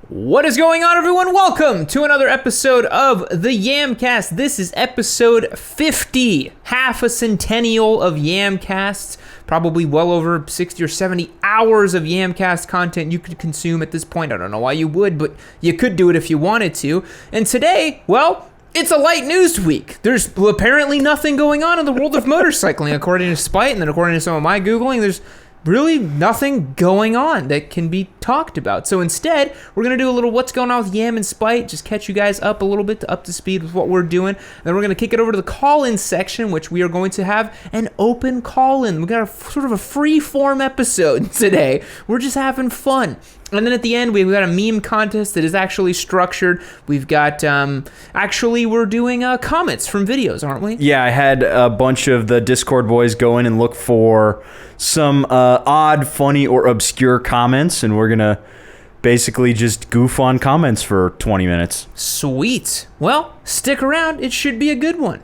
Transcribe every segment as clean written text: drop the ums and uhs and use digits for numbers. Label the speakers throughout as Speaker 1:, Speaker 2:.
Speaker 1: What is going on, everyone? Welcome to another episode of the Yamcast. This is episode 50, half a centennial of Yamcasts. Probably well over 60 or 70 hours of Yamcast content you could consume at this point. I don't know why you would, but you could do it if you wanted to. And today, well, it's a light news week. There's apparently nothing going on in the world of motorcycling, according to Spite, and then according to some of my Googling, there's really nothing going on that can be talked about. So instead, we're going to do a little what's going on with Yam and Spite, just catch you guys up a little bit up to speed with what we're doing. Then we're going to kick it over to the call-in section, which we are going to have an open call-in. We got a sort of a free-form episode today. We're just having fun. And then at the end, we've got a meme contest that is actually structured. We've got, actually, we're doing comments from videos, aren't we?
Speaker 2: Yeah, I had a bunch of the Discord boys go in and look for some odd, funny, or obscure comments, and we're going to basically just goof on comments for 20 minutes.
Speaker 1: Sweet. Well, stick around. It should be a good one.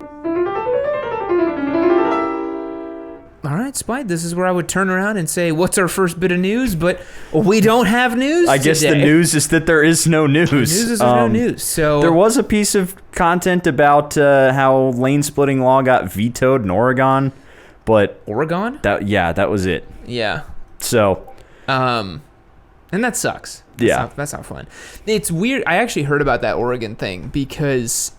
Speaker 1: All right, Spite, this is where I would turn around and say, what's our first bit of news? But we don't have news
Speaker 2: I guess
Speaker 1: today.
Speaker 2: the news is that there is no news.
Speaker 1: The news is no news. So
Speaker 2: there was a piece of content about how lane-splitting law got vetoed in Oregon, but...
Speaker 1: Oregon?
Speaker 2: That was it.
Speaker 1: Yeah.
Speaker 2: So...
Speaker 1: and that sucks. That's not fun. It's weird. I actually heard about that Oregon thing because...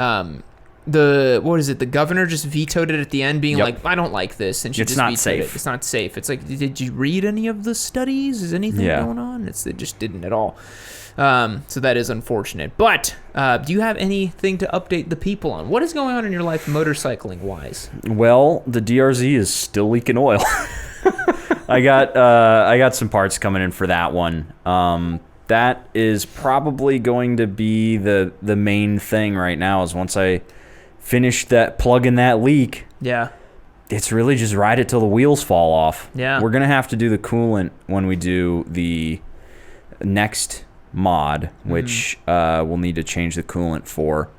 Speaker 1: the governor just vetoed it at the end, being like, I don't like this, and she just vetoed it. It's not safe. It's like, did you read any of the studies? Is anything going on? It just didn't at all. So that is unfortunate. But do you have anything to update the people on? What is going on in your life motorcycling wise?
Speaker 2: Well, the DRZ is still leaking oil. I got some parts coming in for that one. That is probably going to be the main thing right now, is once I finish that plugging that leak. Yeah. It's really just ride it till the wheels fall off. Yeah. We're going to have to do the coolant when we do the next mod, which we'll need to change the coolant for.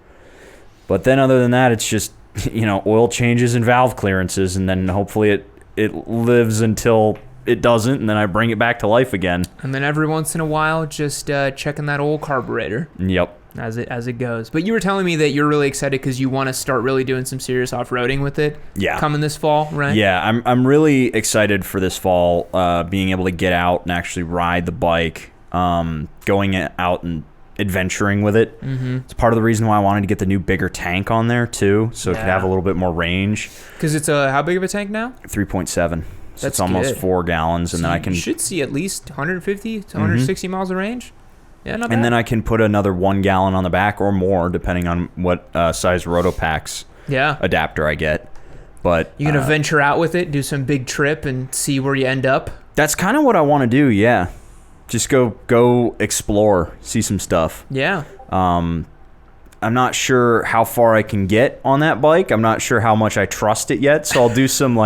Speaker 2: But then other than that, it's just, oil changes and valve clearances, and then hopefully it lives until it doesn't, and then I bring it back to life again. And
Speaker 1: then every once in a while, just checking that old carburetor.
Speaker 2: Yep.
Speaker 1: As it goes. But you were telling me that you're really excited because you want to start really doing some serious off-roading with it. Yeah. Coming this fall, right?
Speaker 2: Yeah, I'm really excited for this fall, being able to get out and actually ride the bike, going out and adventuring with it. Mm-hmm. It's part of the reason why I wanted to get the new bigger tank on there too, so it could have a little bit more range.
Speaker 1: Because it's how big of a tank now?
Speaker 2: 3.7. So it's almost 4 gallons, and then I can...
Speaker 1: You should see at least 150 to 160 miles of range. Yeah, not bad.
Speaker 2: And then I can put another 1 gallon on the back or more, depending on what size Rotopax adapter I get. But
Speaker 1: you gonna venture out with it, do some big trip, and see where you end up?
Speaker 2: That's kind of what I want to do. Yeah, just go explore, see some stuff. Yeah. I'm not sure how far I can get on that bike. I'm not sure how much I trust it yet. So I'll do some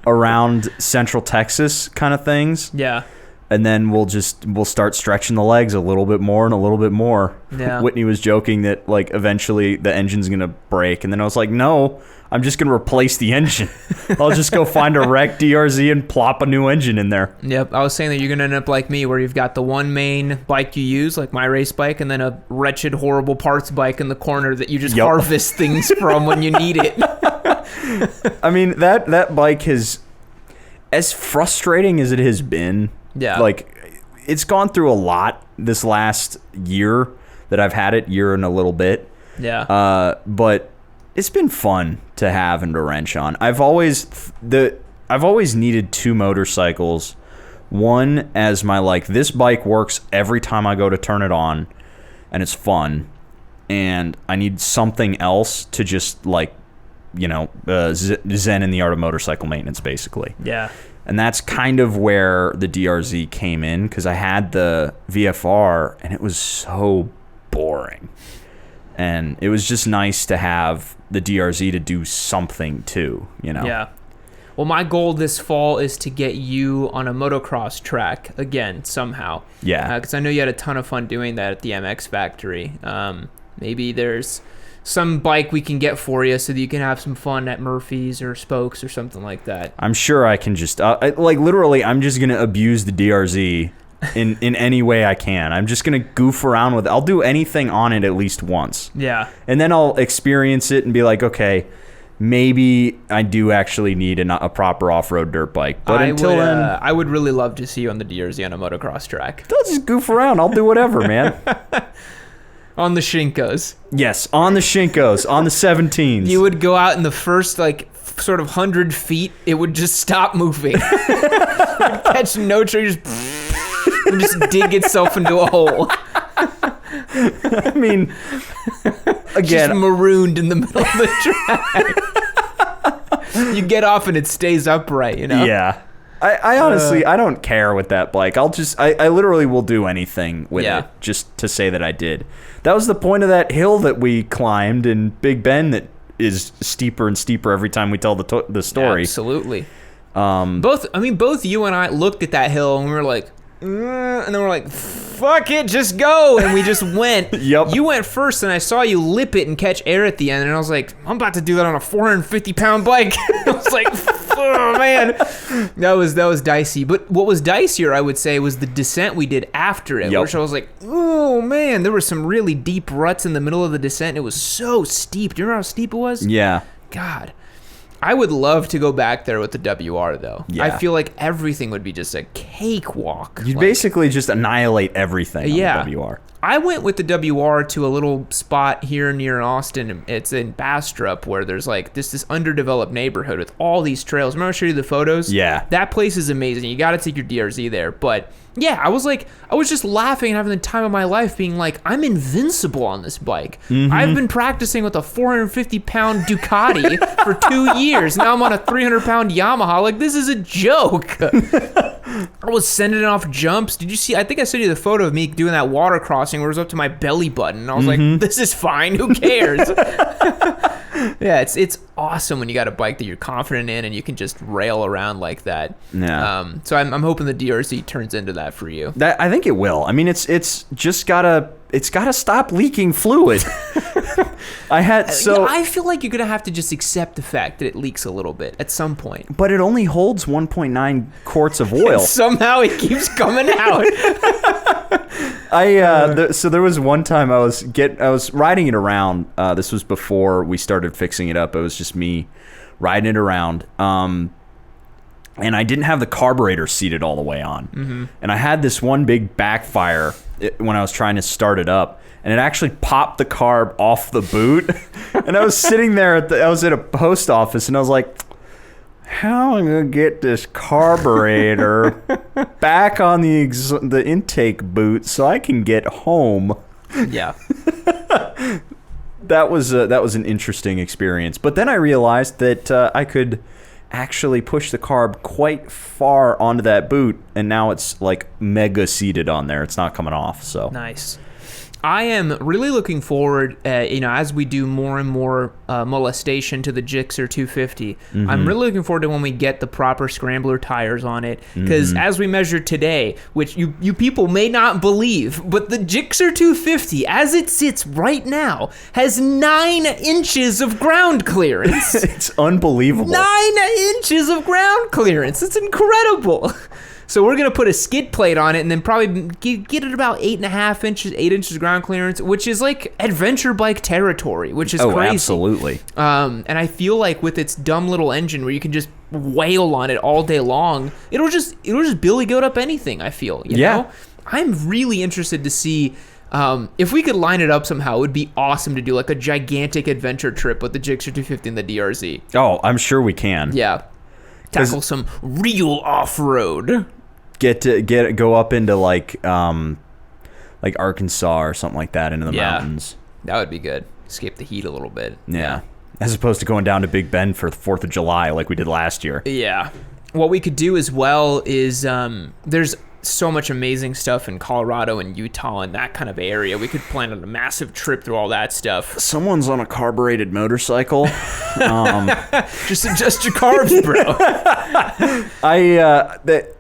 Speaker 2: around Central Texas kind of things. Yeah. And then we'll start stretching the legs a little bit more and a little bit more. Yeah. Whitney was joking that eventually the engine's gonna break, and then I was like, no, I'm just gonna replace the engine. I'll just go find a wrecked DRZ and plop a new engine in there.
Speaker 1: Yep, I was saying that you're gonna end up like me, where you've got the one main bike you use, like my race bike, and then a wretched, horrible parts bike in the corner that you just harvest things from when you need it.
Speaker 2: I mean, that bike has, as frustrating as it has been. Yeah. It's gone through a lot this last year that I've had it, year and a little bit. Yeah. But it's been fun to have and to wrench on. I've always needed 2 motorcycles. One as my this bike works every time I go to turn it on, and it's fun. And I need something else to just zen in the art of motorcycle maintenance, basically. Yeah. And that's kind of where the DRZ came in, because I had the VFR, and it was so boring. And it was just nice to have the DRZ to do something too, Yeah.
Speaker 1: Well, my goal this fall is to get you on a motocross track again somehow. Yeah. Because I know you had a ton of fun doing that at the MX factory. Maybe there's some bike we can get for you so that you can have some fun at Murphy's or Spokes or something like that.
Speaker 2: I'm sure I can just literally I'm just gonna abuse the DRZ in any way I can. I'm just gonna goof around with it. I'll do anything on it at least once.
Speaker 1: Yeah.
Speaker 2: And then I'll experience it and be like, okay, maybe I do actually need a proper off-road dirt bike. But until then,
Speaker 1: I would really love to see you on the DRZ on a motocross track.
Speaker 2: I'll just goof around. I'll do whatever, man.
Speaker 1: On the Shinkos.
Speaker 2: Yes, on the Shinkos, on the 17s.
Speaker 1: You would go out in the first, like, sort of 100 feet, it would just stop moving. It would catch no tree, and just dig itself into a hole.
Speaker 2: I mean, again,
Speaker 1: just marooned in the middle of the track. You get off and it stays upright, you know?
Speaker 2: Yeah. I honestly, I don't care with that bike. I literally will do anything with it just to say that I did. That was the point of that hill that we climbed in Big Bend that is steeper and steeper every time we tell the story.
Speaker 1: Absolutely. Both you and I looked at that hill and we were like, and then we're like, fuck it, just go. And we just went.
Speaker 2: Yep.
Speaker 1: You went first and I saw you lip it and catch air at the end. And I was like, I'm about to do that on a 450-pound bike. I was like, oh, man. That was dicey. But what was dicier, I would say, was the descent we did after it.
Speaker 2: Yep.
Speaker 1: Which I was like, oh, man. There were some really deep ruts in the middle of the descent. And it was so steep. Do you remember how steep it was?
Speaker 2: Yeah.
Speaker 1: God. I would love to go back there with the WR, though.
Speaker 2: Yeah.
Speaker 1: I feel like everything would be just a cakewalk.
Speaker 2: You'd
Speaker 1: like,
Speaker 2: basically just annihilate everything on the WR.
Speaker 1: I went with the WR to a little spot here near Austin. It's in Bastrop, where there's like this underdeveloped neighborhood with all these trails. Remember I showed you the photos?
Speaker 2: Yeah.
Speaker 1: That place is amazing. You got to take your DRZ there. But yeah, I was just laughing and having the time of my life being like, I'm invincible on this bike.
Speaker 2: Mm-hmm.
Speaker 1: I've been practicing with a 450-pound Ducati for 2 years. Now I'm on a 300-pound Yamaha. Like, this is a joke. I was sending off jumps. Did you see? I think I sent you the photo of me doing that water crossing where it was up to my belly button. I was like, this is fine. Who cares? Yeah, it's awesome when you got a bike that you're confident in and you can just rail around like that.
Speaker 2: Yeah.
Speaker 1: So I'm hoping the DRZ turns into that for you.
Speaker 2: I think it will. I mean, it's just gotta stop leaking fluid.
Speaker 1: I feel like you're gonna have to just accept the fact that it leaks a little bit at some point.
Speaker 2: But it only holds 1.9 quarts of oil.
Speaker 1: Somehow it keeps coming out.
Speaker 2: So there was one time I was riding it around. This was before we started fixing it up. It was just me riding it around. And I didn't have the carburetor seated all the way on. Mm-hmm. And I had this one big backfire when I was trying to start it up. And it actually popped the carb off the boot. And I was sitting there, I was at a post office, and I was like, how am I going to get this carburetor back on the intake boot so I can get home?
Speaker 1: Yeah.
Speaker 2: That was an interesting experience. But then I realized that I could actually push the carb quite far onto that boot, and now it's like mega seated on there. It's not coming off. So
Speaker 1: nice. I am really looking forward, as we do more and more molestation to the Gixxer 250. Mm-hmm. I'm really looking forward to when we get the proper scrambler tires on it, because as we measured today, which you people may not believe, but the Gixxer 250, as it sits right now, has 9 inches of ground clearance.
Speaker 2: It's unbelievable.
Speaker 1: 9 inches of ground clearance. It's incredible. So we're going to put a skid plate on it and then probably get it about 8.5 inches, 8 inches ground clearance, which is like adventure bike territory, which is crazy.
Speaker 2: Oh, absolutely.
Speaker 1: And I feel like with its dumb little engine where you can just wail on it all day long, it'll just billy goat up anything, I feel. You know? I'm really interested to see if we could line it up somehow. It would be awesome to do like a gigantic adventure trip with the Gixxer 250 and the DRZ.
Speaker 2: Oh, I'm sure we can.
Speaker 1: Yeah. Tackle some real off-road.
Speaker 2: Go up into like Arkansas or something like that, into the mountains.
Speaker 1: That would be good. Escape the heat a little bit.
Speaker 2: Yeah. As opposed to going down to Big Bend for the 4th of July like we did last year.
Speaker 1: Yeah. What we could do as well is there's so much amazing stuff in Colorado and Utah and that kind of area. We could plan a massive trip through all that stuff.
Speaker 2: Someone's on a carbureted motorcycle.
Speaker 1: Just adjust your carbs, bro.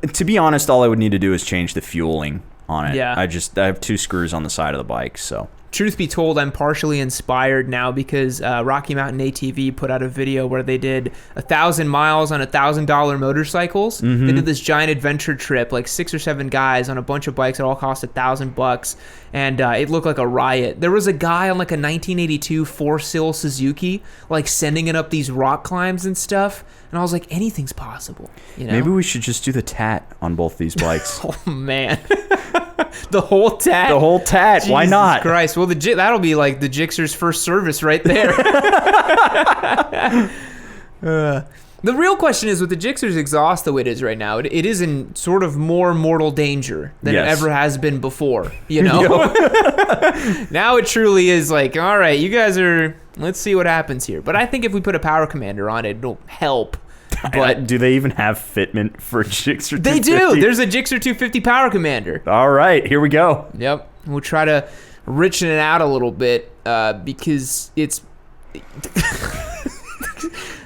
Speaker 2: To be honest, all I would need to do is change the fueling on it.
Speaker 1: Yeah.
Speaker 2: I have 2 screws on the side of the bike, so.
Speaker 1: truth be told, I'm partially inspired now because Rocky Mountain ATV put out a video where they did 1,000 miles on $1,000 motorcycles. They did this giant adventure trip, like 6 or 7 guys on a bunch of bikes that all cost $1,000, and it looked like a riot. There was a guy on like a 1982 4-sill Suzuki, like sending it up these rock climbs and stuff, and I was like, anything's possible. You know?
Speaker 2: Maybe we should just do the tat on both these bikes.
Speaker 1: Oh man. The whole tat.
Speaker 2: The whole tat.
Speaker 1: Jesus
Speaker 2: Why not?
Speaker 1: Christ. Well, that'll be like the Gixxer's first service right there. The real question is, with the Gixxer's exhaust the way it is right now, it is in sort of more mortal danger than it ever has been before. You know? Now it truly is like, all right, you guys are, let's see what happens here. But I think if we put a power commander on it, it'll help. But
Speaker 2: do they even have fitment for Gixxer 250?
Speaker 1: They do. There's a Gixxer 250 power commander.
Speaker 2: All right, here we go.
Speaker 1: Yep. We'll try to richen it out a little bit because it's...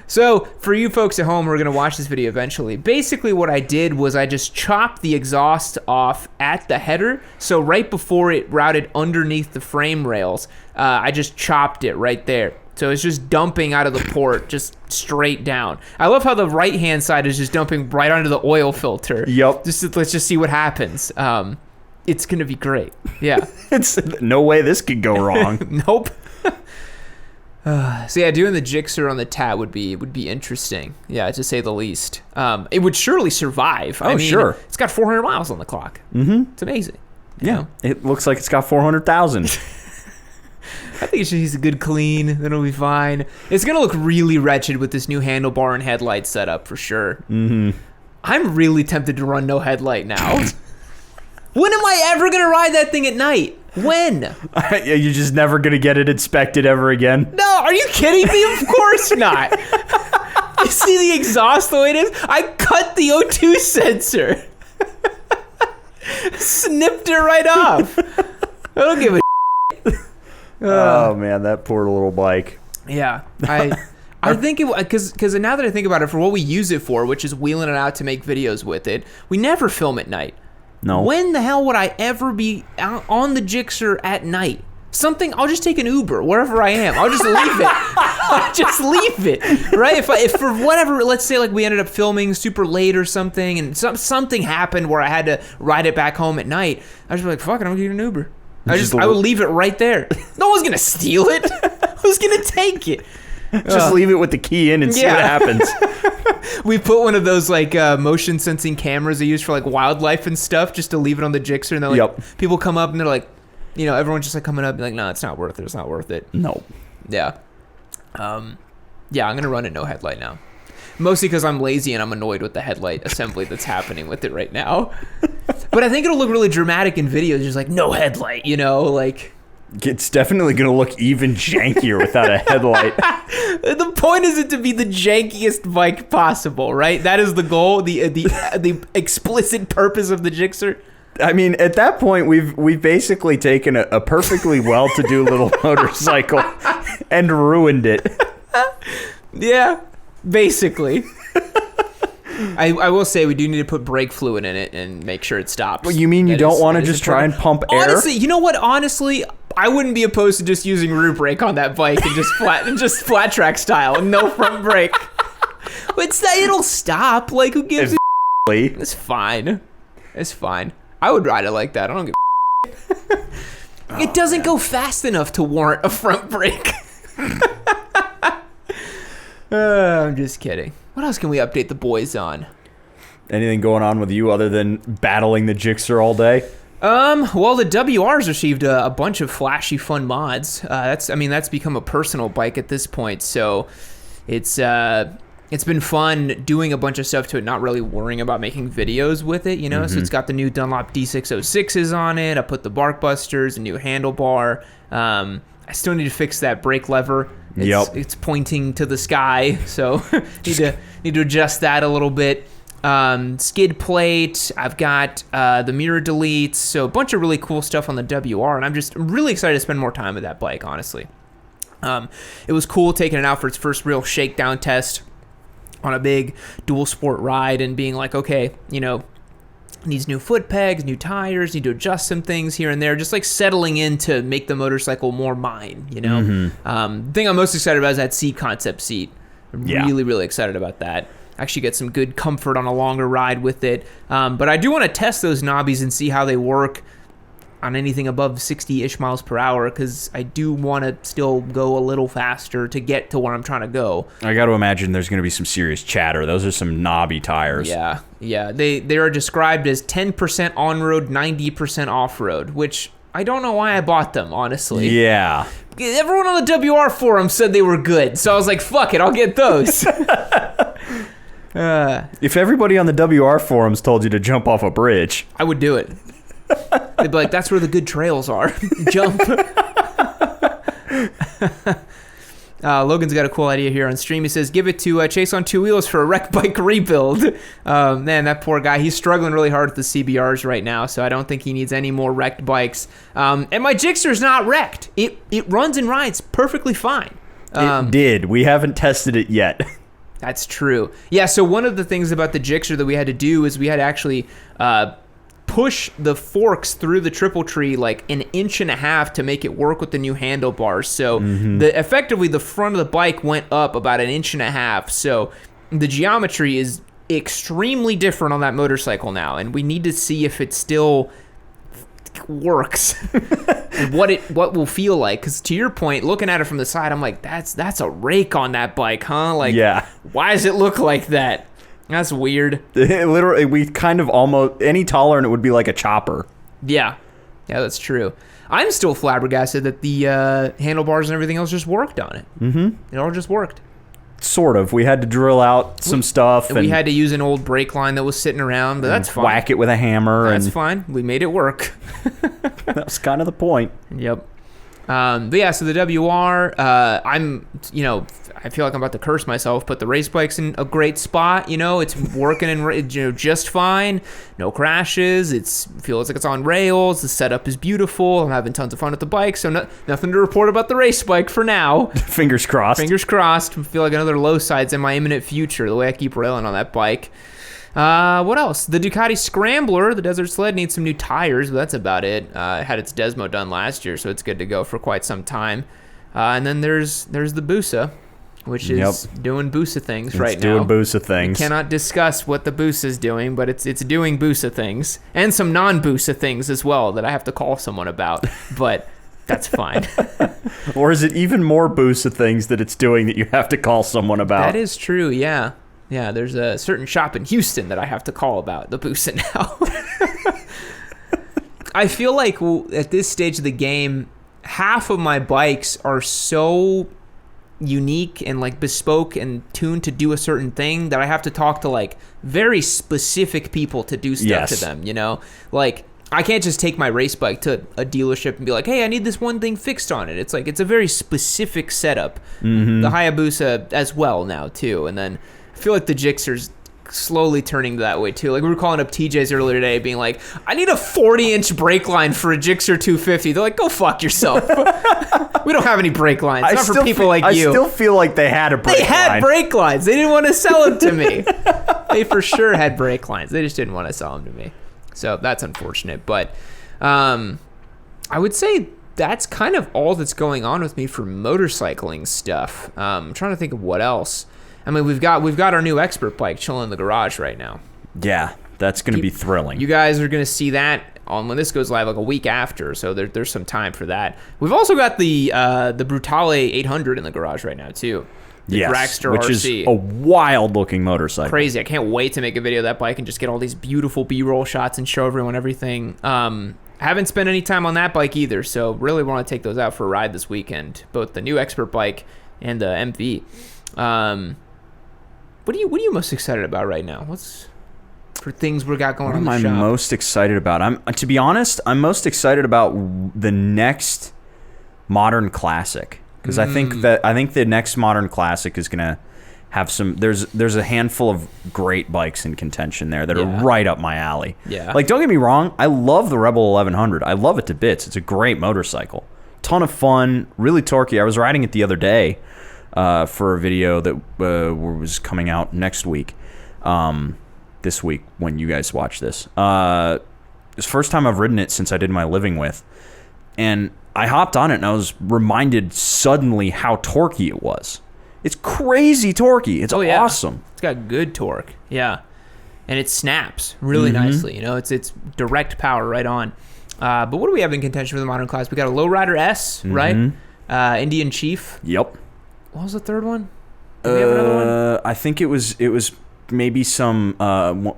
Speaker 1: So, for you folks at home who are going to watch this video eventually, basically what I did was I just chopped the exhaust off at the header. So right before it routed underneath the frame rails, I just chopped it right there. So it's just dumping out of the port, just straight down. I love how the right-hand side is just dumping right onto the oil filter.
Speaker 2: Yep.
Speaker 1: Let's just see what happens. It's going to be great. Yeah.
Speaker 2: It's no way this could go wrong.
Speaker 1: Nope. So yeah, doing the Gixxer on the tat would be interesting. Yeah, to say the least. It would surely survive.
Speaker 2: Oh, sure.
Speaker 1: It's got 400 miles on the clock. Mm-hmm. It's amazing. You know?
Speaker 2: It looks like it's got 400,000.
Speaker 1: I think it should use a good clean. Then it'll be fine. It's gonna look really wretched with this new handlebar and headlight setup for sure. Mm-hmm. I'm really tempted to run no headlight now. When am I ever gonna ride that thing at night? When?
Speaker 2: You're just never gonna get it inspected ever again?
Speaker 1: No, are you kidding me? Of course not. You see the exhaust the way it is? I cut the O2 sensor. Snipped it right off. I don't give a
Speaker 2: oh man, that poor little bike.
Speaker 1: Yeah, I think it because now that I think about it, for what we use it for, which is wheeling it out to make videos with it, we never film at night.
Speaker 2: No.
Speaker 1: When the hell would I ever be out on the Gixxer at night? I'll just take an Uber wherever I am. I'll just leave it. I'll just leave it, right? If for whatever, let's say like we ended up filming super late or something, and something happened where I had to ride it back home at night, I was like, fuck it, I'm gonna get an Uber. I would leave it right there. No one's gonna steal it. Who's gonna take it?
Speaker 2: Just leave it with the key in and see what happens.
Speaker 1: We put one of those like motion sensing cameras they use for like wildlife and stuff, just to leave it on the Gixxer, and they're like, people come up and they're like, you know, everyone's just like coming up and like, no, it's not worth it. It's not worth it.
Speaker 2: No.
Speaker 1: Yeah. Yeah, I'm gonna run it no headlight now. Mostly because I'm lazy and I'm annoyed with the headlight assembly that's happening with it right now. But I think it'll look really dramatic in videos, just like no headlight, you know, like.
Speaker 2: It's definitely going to look even jankier without a headlight.
Speaker 1: The point isn't to be the jankiest bike possible, right? That is the goal, the explicit purpose of the Gixxer.
Speaker 2: I mean, at that point, we've basically taken a perfectly well-to-do little motorcycle and ruined it.
Speaker 1: Yeah, basically. I will say we do need to put brake fluid in it and make sure it stops.
Speaker 2: Well, you mean you don't want to just try and pump air?
Speaker 1: Honestly, you know what? Honestly, I wouldn't be opposed to just using rear brake on that bike and just flat track style and no front brake. It'll stop. Like, who gives a It's fine. It's fine. I would ride it like that. I don't give a It doesn't go fast enough to warrant a front brake. I'm just kidding. What else can we update the boys on?
Speaker 2: Anything going on with you other than battling the Gixxer all day?
Speaker 1: Well, the WR's received a bunch of flashy, fun mods. That's become a personal bike at this point. So it's been fun doing a bunch of stuff to it, not really worrying about making videos with it, you know? Mm-hmm. So it's got the new Dunlop D606s on it. I put the Bark Busters, a new handlebar. I still need to fix that brake lever. It's pointing to the sky, so need to adjust that a little bit. Skid plate. I've got the mirror deletes. So a bunch of really cool stuff on the WR, and I'm just really excited to spend more time with that bike, honestly. It was cool taking it out for its first real shakedown test on a big dual sport ride and being like, okay, you know, needs new foot pegs, new tires, need to adjust some things here and there, just like settling in to make the motorcycle more mine, you know? The thing I'm most excited about is that seat concept seat. I'm really excited about that. Actually get some good comfort on a longer ride with it. But I do want to test those knobbies and see how they work on anything above 60-ish miles per hour, because I do want to still go a little faster to get to where I'm trying to go.
Speaker 2: I got to imagine there's going to be some serious chatter. Those are some knobby tires.
Speaker 1: Yeah. They are described as 10% on-road, 90% off-road, which I don't know why I bought them, honestly.
Speaker 2: Yeah.
Speaker 1: Everyone on the WR forum said they were good, so I was like, fuck it, I'll get those.
Speaker 2: If everybody on the WR forums told you to jump off a bridge,
Speaker 1: I would do it. They'd be like, that's where the good trails are. Jump. Logan's got a cool idea here on stream. He says, give it to Chase on two wheels for a wreck bike rebuild. Man, that poor guy. He's struggling really hard with the CBRs right now, so I don't think he needs any more wrecked bikes. And my Gixxer's not wrecked. It runs and rides perfectly fine.
Speaker 2: It did. We haven't tested it yet.
Speaker 1: That's true. Yeah, so one of the things about the Gixxer that we had to do is we had to actually push the forks through the triple tree like 1.5 inches to make it work with the new handlebars. So effectively the front of the bike went up about 1.5 inches. So the geometry is extremely different on that motorcycle now, and we need to see if it still works and what will feel like. Because to your point, looking at it from the side, I'm like, that's a rake on that bike, huh? Like, why does it look like that? That's weird.
Speaker 2: Literally, we kind of almost, any taller and it would be like a chopper.
Speaker 1: Yeah, that's true. I'm still flabbergasted that the handlebars and everything else just worked on it. It all just worked.
Speaker 2: Sort of. We had to drill out some stuff.
Speaker 1: And we had to use an old brake line that was sitting around, but that's fine.
Speaker 2: Whack it with a hammer.
Speaker 1: That's fine. We made it work.
Speaker 2: That was kind of the point.
Speaker 1: Yep. But yeah, so the WR, I feel like I'm about to curse myself, but the race bike's in a great spot. It's working and just fine. No crashes. It feels like it's on rails. The setup is beautiful. I'm having tons of fun with the bike. So nothing to report about the race bike for now.
Speaker 2: Fingers crossed.
Speaker 1: Fingers crossed. I feel like another low side's in my imminent future. The way I keep railing on that bike. What else? The Ducati Scrambler, the desert sled, needs some new tires, but that's about it. It had its Desmo done last year, so it's good to go for quite some time. And then there's the Busa, which is doing Busa things right now.
Speaker 2: It's doing Busa things.
Speaker 1: We cannot discuss what the Busa's doing, but it's doing Busa things. And some non-Busa things as well that I have to call someone about, but that's fine.
Speaker 2: Or is it even more Busa things that it's doing that you have to call someone about?
Speaker 1: That is true, yeah. Yeah, there's a certain shop in Houston that I have to call about the Busa now. I feel like at this stage of the game, half of my bikes are so unique and like bespoke and tuned to do a certain thing that I have to talk to like very specific people to do stuff to them, Like, I can't just take my race bike to a dealership and be like, hey, I need this one thing fixed on it. It's like, it's a very specific setup. The Hayabusa as well now, too. And then I feel like the Gixxer's slowly turning that way too. Like, we were calling up TJ's earlier today being like, I need a 40-inch brake line for a Gixxer 250. They're like, go fuck yourself. We don't have any brake lines. It's not for people like you.
Speaker 2: I still feel like they had a brake line.
Speaker 1: They had brake lines. They didn't want to sell them to me. They for sure had brake lines. They just didn't want to sell them to me. So that's unfortunate. But I would say that's kind of all that's going on with me for motorcycling stuff. I'm trying to think of what else. I mean, we've got our new expert bike chilling in the garage right now.
Speaker 2: Yeah, that's going to be thrilling.
Speaker 1: You guys are going to see that on when this goes live, like a week after. So there's some time for that. We've also got the Brutale 800 in the garage right now too. The Dragster
Speaker 2: which
Speaker 1: RC.
Speaker 2: is a wild-looking motorcycle.
Speaker 1: Crazy! I can't wait to make a video of that bike and just get all these beautiful B-roll shots and show everyone everything. I haven't spent any time on that bike either, so really want to take those out for a ride this weekend. Both the new expert bike and the MV. What are you most excited about right now? What's for things we got going on in the shop?
Speaker 2: What am I most excited about? To be honest, I'm most excited about the next modern classic, because I think the next modern classic is gonna have some. There's a handful of great bikes in contention there that are right up my alley.
Speaker 1: Yeah.
Speaker 2: Like, don't get me wrong, I love the Rebel 1100. I love it to bits. It's a great motorcycle, ton of fun, really torquey. I was riding it the other day. For a video that was coming out next week. The this week when you guys watch this. It's the first time I've ridden it since I did my living with. And I hopped on it and I was reminded suddenly how torquey it was. It's crazy torquey. It's awesome.
Speaker 1: It's got good torque. Yeah. And it snaps really nicely. You know, it's direct power right on. But what do we have in contention for the modern class? We got a Lowrider S, right? Indian Chief.
Speaker 2: Yep.
Speaker 1: What was the third one? Did we have another one?
Speaker 2: I think it was maybe some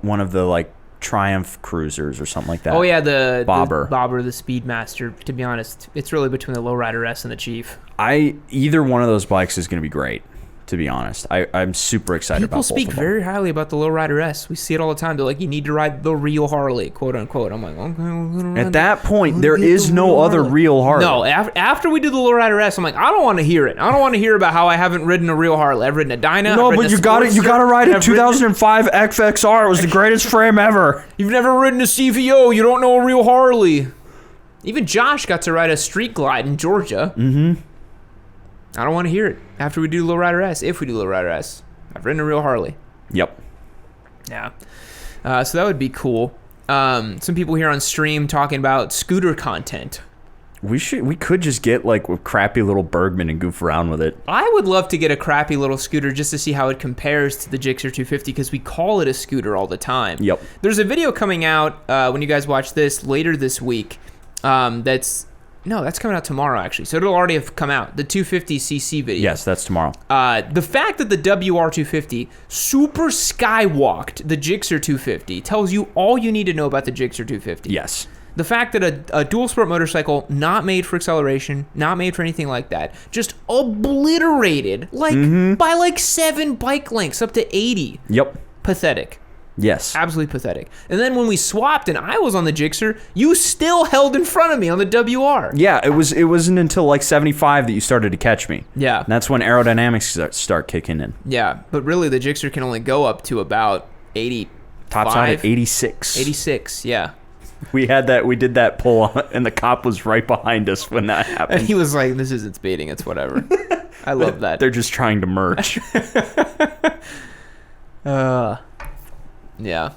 Speaker 2: one of the like Triumph cruisers or something like that.
Speaker 1: Oh yeah, the
Speaker 2: Bobber,
Speaker 1: the Speedmaster. To be honest, it's really between the Lowrider S and the Chief.
Speaker 2: Either one of those bikes is going to be great. To be honest, I'm super excited about both of them.
Speaker 1: People speak very highly about the Lowrider S. We see it all the time. They're like, you need to ride the real Harley, quote unquote. I'm like, okay.
Speaker 2: At that point, there is no other real Harley.
Speaker 1: No, after we do the Lowrider S, I'm like, I don't want to hear it. I don't want to hear about how I haven't ridden a real Harley. I've ridden a Dyna.
Speaker 2: No, but you got to ride a 2005 XXR. It was the greatest frame ever.
Speaker 1: You've never ridden a CVO. You don't know a real Harley. Even Josh got to ride a Street Glide in Georgia. I don't want to hear it after we do Lowrider S. If we do Lowrider S, I've ridden a real Harley.
Speaker 2: Yep.
Speaker 1: Yeah. So that would be cool. Some people here on stream talking about scooter content.
Speaker 2: We could just get like a crappy little Bergman and goof around with it.
Speaker 1: I would love to get a crappy little scooter just to see how it compares to the Gixxer 250 because we call it a scooter all the time.
Speaker 2: Yep.
Speaker 1: There's a video coming out when you guys watch this later this week. That's coming out tomorrow, actually. So it'll already have come out. The 250cc video.
Speaker 2: Yes, that's tomorrow.
Speaker 1: The fact that the WR250 super skywalked the Gixxer 250 tells you all you need to know about the Gixxer 250.
Speaker 2: Yes.
Speaker 1: The fact that a dual sport motorcycle, not made for acceleration, not made for anything like that, just obliterated by like 7 bike lengths up to 80.
Speaker 2: Yep.
Speaker 1: Pathetic.
Speaker 2: Yes.
Speaker 1: Absolutely pathetic. And then when we swapped and I was on the Gixxer, you still held in front of me on the WR.
Speaker 2: Yeah, it wasn't until like 75 that you started to catch me.
Speaker 1: Yeah.
Speaker 2: And that's when aerodynamics start kicking in.
Speaker 1: Yeah, but really the Gixxer can only go up to about 80.
Speaker 2: Tops out at 86.
Speaker 1: 86, yeah.
Speaker 2: We did that pull and the cop was right behind us when that happened.
Speaker 1: And he was like, this isn't speeding, it's whatever. I love that.
Speaker 2: They're just trying to merge.
Speaker 1: Yeah.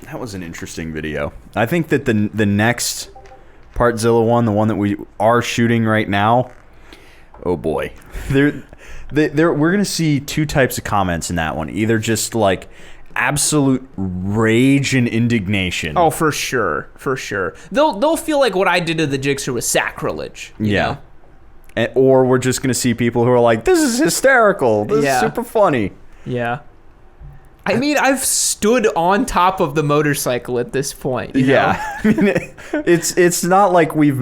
Speaker 2: That was an interesting video. I think that the next Partzilla one, the one that we are shooting right now, oh boy. We're going to see 2 types of comments in that one. Either just like absolute rage and indignation.
Speaker 1: Oh, for sure. For sure. They'll feel like what I did to the Gixxer was sacrilege. You know?
Speaker 2: Or we're just going to see people who are like, this is hysterical. This is super funny.
Speaker 1: Yeah. I mean, I've stood on top of the motorcycle at this point. You know?
Speaker 2: I mean, it's not like we've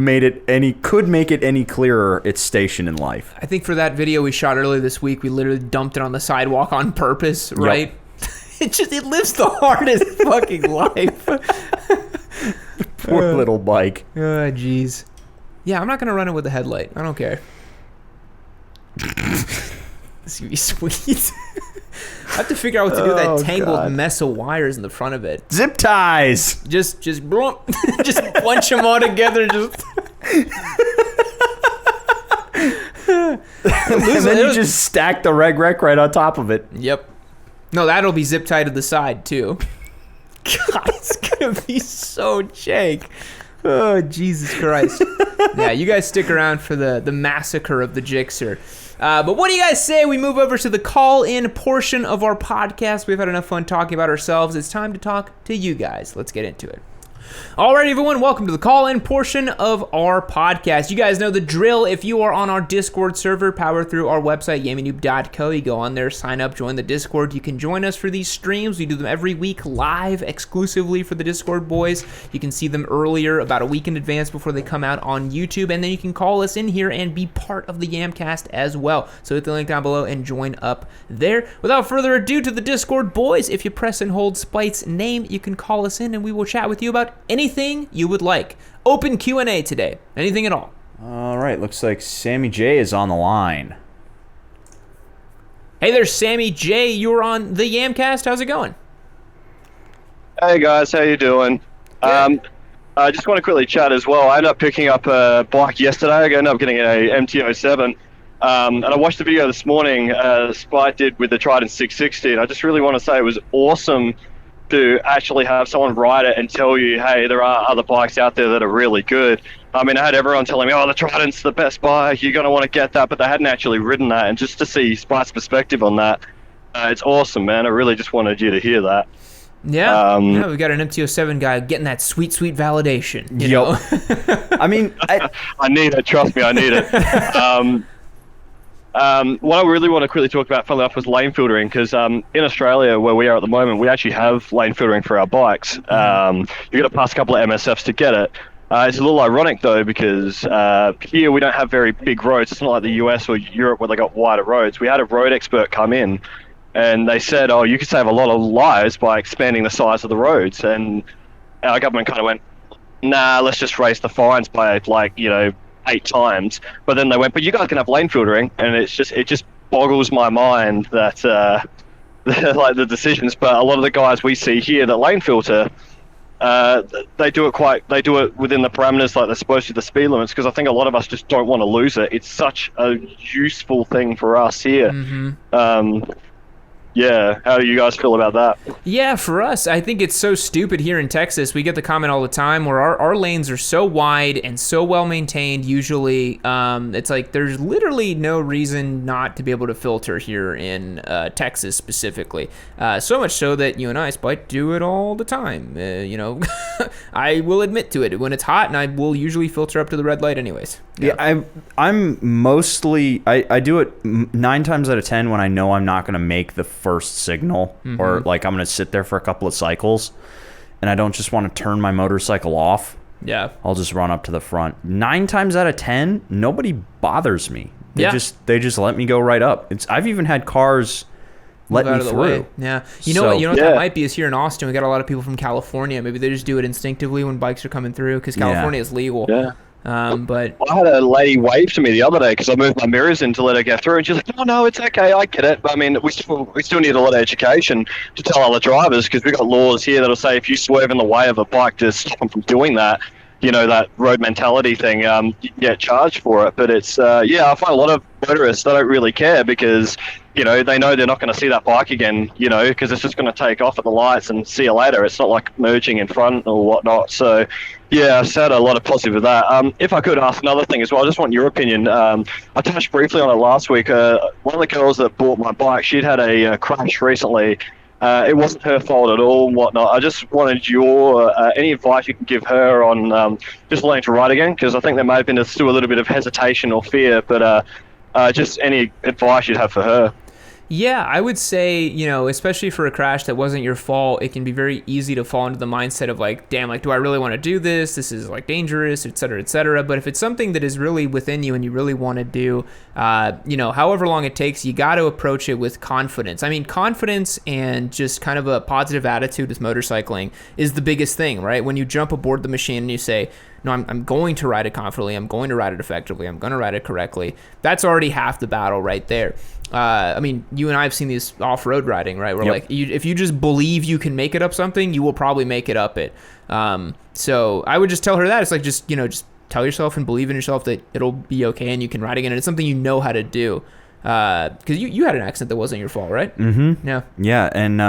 Speaker 2: could make it any clearer its station in life.
Speaker 1: I think for that video we shot earlier this week, we literally dumped it on the sidewalk on purpose, right? Yep. It lives the hardest fucking life.
Speaker 2: Poor little bike.
Speaker 1: Oh, jeez. Yeah, I'm not going to run it with a headlight. I don't care. This could be sweet. I have to figure out what to do with that tangled mess of wires in the front of it.
Speaker 2: Zip ties.
Speaker 1: Just blump. Just bunch them all together. Just.
Speaker 2: And then you just stack the reg right on top of it.
Speaker 1: Yep. No, that'll be zip tied to the side too. God, it's gonna be so jank. Oh, Jesus Christ. Yeah, you guys stick around for the massacre of the Gixxer. But what do you guys say we move over to the call-in portion of our podcast? We've had enough fun talking about ourselves. It's time to talk to you guys. Let's get into it. All right, everyone, welcome to the call-in portion of our podcast. You guys know the drill. If you are on our Discord server, power through our website, yammienoob.co. You go on there, sign up, join the Discord. You can join us for these streams. We do them every week live, exclusively for the Discord boys. You can see them earlier, about a week in advance before they come out on YouTube, and then you can call us in here and be part of the Yamcast as well. So hit the link down below and join up there. Without further ado, to the Discord boys, if you press and hold Spite's name, you can call us in and we will chat with you about anything you would like. Open Q&A today. Anything at all.
Speaker 2: All right, looks like Sammy J is on the line.
Speaker 1: Hey there, Sammy J. You're on the Yamcast. How's it going?
Speaker 3: Hey guys, how you doing? I just want to quickly chat as well. I ended up picking up a bike yesterday. I ended up getting a MT-07. And I watched the video this morning Spite did with the Trident 660, and I just really want to say it was awesome to actually have someone ride it and tell you, hey, there are other bikes out there that are really good. I mean, I had everyone telling me, oh, the Trident's the best bike, you're going to want to get that, but they hadn't actually ridden that. And just to see Spike's perspective on that, it's awesome, man. I really just wanted you to hear that.
Speaker 1: Yeah, we got an MT-07 guy getting that sweet validation. You know?
Speaker 2: I mean,
Speaker 3: I need it. Trust me, I need it. What I really want to quickly talk about, funnily enough, was lane filtering, because in Australia, where we are at the moment, we actually have lane filtering for our bikes. You've got to pass a couple of MSFs to get it. It's a little ironic, though, because here we don't have very big roads. It's not like the US or Europe where they got wider roads. We had a road expert come in, and they said, oh, you could save a lot of lives by expanding the size of the roads. And our government kind of went, nah, let's just raise the fines by, 8 times. But then they went, but you guys can have lane filtering. And it just boggles my mind that, like, the decisions. But a lot of the guys we see here that lane filter, they do it within the parameters like they're supposed to, the speed limits, because I think a lot of us just don't want to lose it. It's such a useful thing for us here. Yeah, how do you guys feel about that?
Speaker 1: Yeah, for us, I think it's so stupid here in Texas. We get the comment all the time where our lanes are so wide and so well maintained usually. It's like there's literally no reason not to be able to filter here in Texas specifically. So much so that you and I, Spike, do it all the time. I will admit to it when it's hot, and I will usually filter up to the red light anyways.
Speaker 2: Yeah, I'm mostly, I do it 9 times out of 10 when I know I'm not going to make the first signal, or like I'm going to sit there for a couple of cycles and I don't just want to turn my motorcycle off.
Speaker 1: Yeah.
Speaker 2: I'll just run up to the front. 9 times out of 10, nobody bothers me. They just let me go right up. I've even had cars let me through.
Speaker 1: Yeah. You know what that might be is here in Austin, we got a lot of people from California. Maybe they just do it instinctively when bikes are coming through because California is legal.
Speaker 3: Yeah.
Speaker 1: But
Speaker 3: I had a lady wave to me the other day because I moved my mirrors in to let her get through, and she's like, no, it's okay, I get it. But I mean, we still need a lot of education to tell other drivers, because we've got laws here that'll say if you swerve in the way of a bike to stop them from doing that, that road mentality thing, you get charged for it. But it's, I find a lot of motorists, they don't really care because, they know they're not going to see that bike again, because it's just going to take off at the lights and see you later. It's not like merging in front or whatnot. So, yeah, I've said a lot of positive with that. If I could ask another thing as well, I just want your opinion. I touched briefly on it last week. One of the girls that bought my bike, she'd had a crash recently. It wasn't her fault at all and whatnot. I just wanted your any advice you can give her on just learning to ride again, because I think there may have been still a little bit of hesitation or fear, but just any advice you'd have for her.
Speaker 1: Yeah, I would say, especially for a crash that wasn't your fault, it can be very easy to fall into the mindset of like, damn, like, do I really want to do this? This is like dangerous, et cetera, et cetera. But if it's something that is really within you and you really want to do, however long it takes, you got to approach it with confidence. I mean, confidence and just kind of a positive attitude with motorcycling is the biggest thing, right? When you jump aboard the machine and you say, no, I'm going to ride it confidently, I'm going to ride it effectively, I'm going to ride it correctly, that's already half the battle right there. I mean, you and I have seen these off-road riding, right? Where like, if you just believe you can make it up something, you will probably make it up it. So I would just tell her that. It's like, just tell yourself and believe in yourself that it'll be okay and you can ride again. And it's something you know how to do. Because you had an accident that wasn't your fault, right?
Speaker 2: Mm-hmm.
Speaker 1: Yeah.
Speaker 2: Yeah, and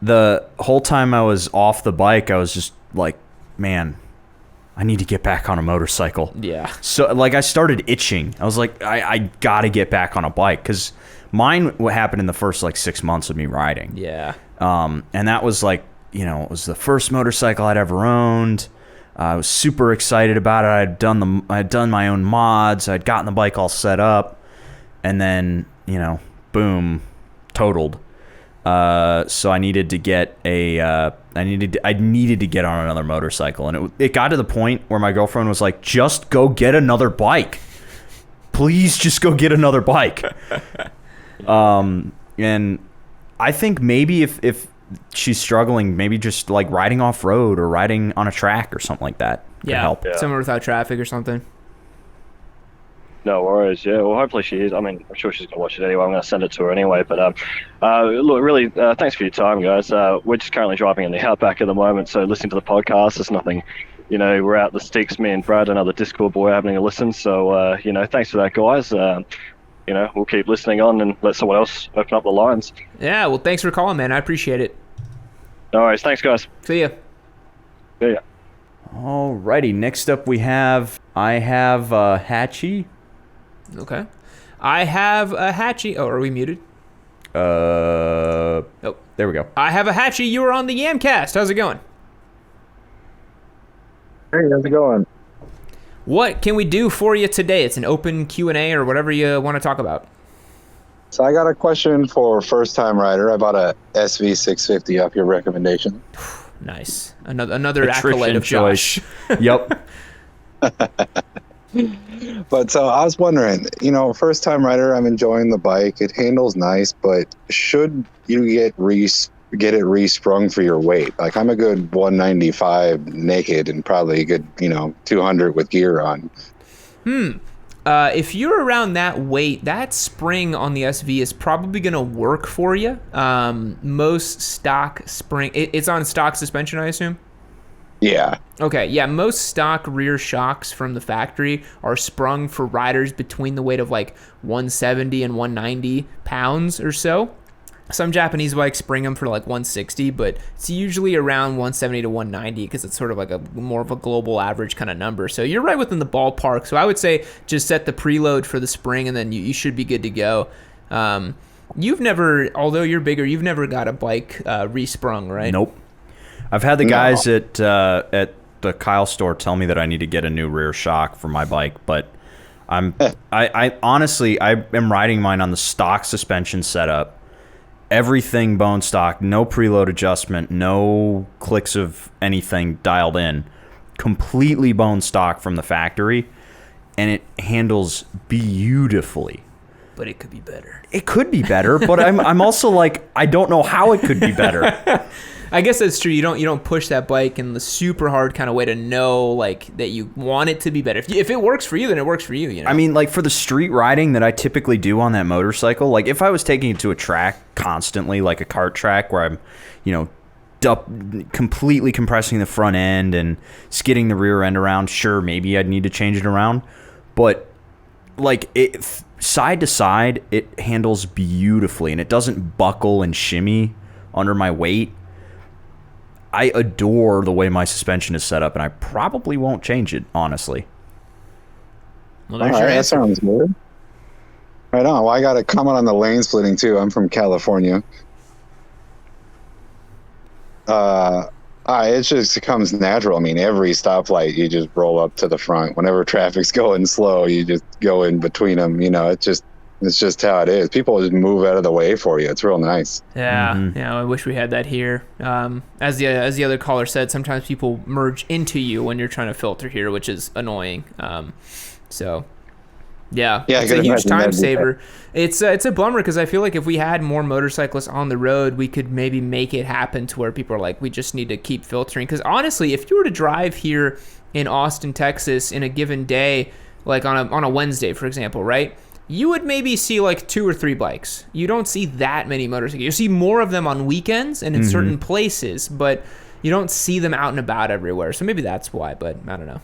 Speaker 2: the whole time I was off the bike, I was just like, man, I need to get back on a motorcycle.
Speaker 1: Yeah.
Speaker 2: So, like, I started itching. I was like, I got to get back on a bike, because what happened in the first, 6 months of me riding.
Speaker 1: Yeah.
Speaker 2: And that was, it was the first motorcycle I'd ever owned. I was super excited about it. I had done my own mods. I'd gotten the bike all set up. And then, boom, totaled. So I needed to get I needed to get on another motorcycle, and it got to the point where my girlfriend was like, just go get another bike. Please just go get another bike. And I think maybe if she's struggling, maybe just like riding off road or riding on a track or something like that could help.
Speaker 1: Yeah. Somewhere without traffic or something.
Speaker 3: No worries. Yeah, well, hopefully she is. I mean, I'm sure she's going to watch it anyway. I'm going to send it to her anyway. But look, really, thanks for your time, guys. We're just currently driving in the Outback at the moment, so listening to the podcast, there's nothing, we're out the sticks, me and Brad, another Discord boy, having a listen. So, thanks for that, guys. We'll keep listening on and let someone else open up the lines.
Speaker 1: Yeah, well, thanks for calling, man. I appreciate it.
Speaker 3: No worries. Thanks, guys.
Speaker 1: See ya.
Speaker 3: See ya.
Speaker 2: Alrighty, next up I have Hatchie.
Speaker 1: Okay. I have a Hatchie. Oh, are we muted?
Speaker 2: Oh, there we go.
Speaker 1: I have a Hatchie. You were on the Yamcast. How's it going?
Speaker 4: Hey, how's it going?
Speaker 1: What can we do for you today? It's an open Q&A or whatever you want to talk about.
Speaker 4: So I got a question for first-time rider. I bought a SV650 off your recommendation.
Speaker 1: Nice. Another
Speaker 2: Attrition
Speaker 1: accolade of Josh.
Speaker 2: Yep.
Speaker 4: But so I was wondering, first-time rider, I'm enjoying the bike. It handles nice, but should you get it re-sprung for your weight? Like, I'm a good 195 naked and probably a good, 200 with gear on.
Speaker 1: If you're around that weight, that spring on the SV is probably going to work for you. Most stock spring, it's on stock suspension, I assume?
Speaker 4: Yeah.
Speaker 1: Okay, yeah, most stock rear shocks from the factory are sprung for riders between the weight of like 170 and 190 pounds or so. Some Japanese bikes spring them for like 160, but it's usually around 170 to 190 because it's sort of like a more of a global average kind of number. So you're right within the ballpark. So I would say just set the preload for the spring and then you should be good to go. You've never, although you're bigger, you've never got a bike resprung, right?
Speaker 2: Nope. I've had the guys at the Kyle store tell me that I need to get a new rear shock for my bike, but I honestly am riding mine on the stock suspension setup. Everything bone stock, no preload adjustment, no clicks of anything dialed in. Completely bone stock from the factory, and it handles beautifully.
Speaker 1: But it could be better.
Speaker 2: It could be better, but I'm also like, I don't know how it could be better.
Speaker 1: I guess that's true. You don't push that bike in the super hard kind of way to know like that you want it to be better. If it works for you, then it works for you.
Speaker 2: I mean, like for the street riding that I typically do on that motorcycle, like if I was taking it to a track constantly, like a kart track where I'm, completely compressing the front end and skidding the rear end around, sure, maybe I'd need to change it around. But like side to side, it handles beautifully and it doesn't buckle and shimmy under my weight. I adore the way my suspension is set up, and I probably won't change it, honestly.
Speaker 1: Well,
Speaker 4: All right, that sounds good. Right on. Well, I got a comment on the lane splitting, too. I'm from California. It just comes natural. I mean, every stoplight, you just roll up to the front. Whenever traffic's going slow, you just go in between them. It's just how it is. People just move out of the way for you. It's real nice.
Speaker 1: Yeah, I wish we had that here. As the other caller said, sometimes people merge into you when you're trying to filter here, which is annoying. Yeah, it's a huge time saver. It's a bummer because I feel like if we had more motorcyclists on the road, we could maybe make it happen to where people are like, we just need to keep filtering. Because honestly, if you were to drive here in Austin, Texas, in a given day, like on a Wednesday, for example, right? You would maybe see like 2 or 3 bikes. You don't see that many motorcycles. You see more of them on weekends and in certain places, but you don't see them out and about everywhere. So maybe that's why, but I don't know.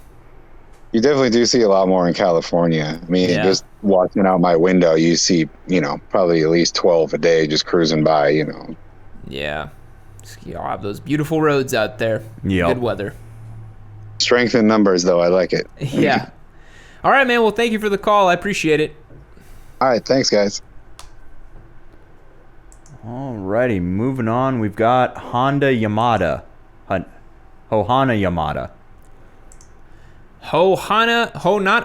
Speaker 4: You definitely do see a lot more in California. I mean, just watching out my window, you see, probably at least 12 a day just cruising by,
Speaker 1: Yeah. Y'all have those beautiful roads out there.
Speaker 2: Yep.
Speaker 1: Good weather.
Speaker 4: Strength in numbers, though. I like it.
Speaker 1: Yeah. All right, man. Well, thank you for the call. I appreciate it.
Speaker 4: All right. Thanks, guys.
Speaker 2: Alrighty, moving on. We've got Honda Yamada. Hohana Yamada.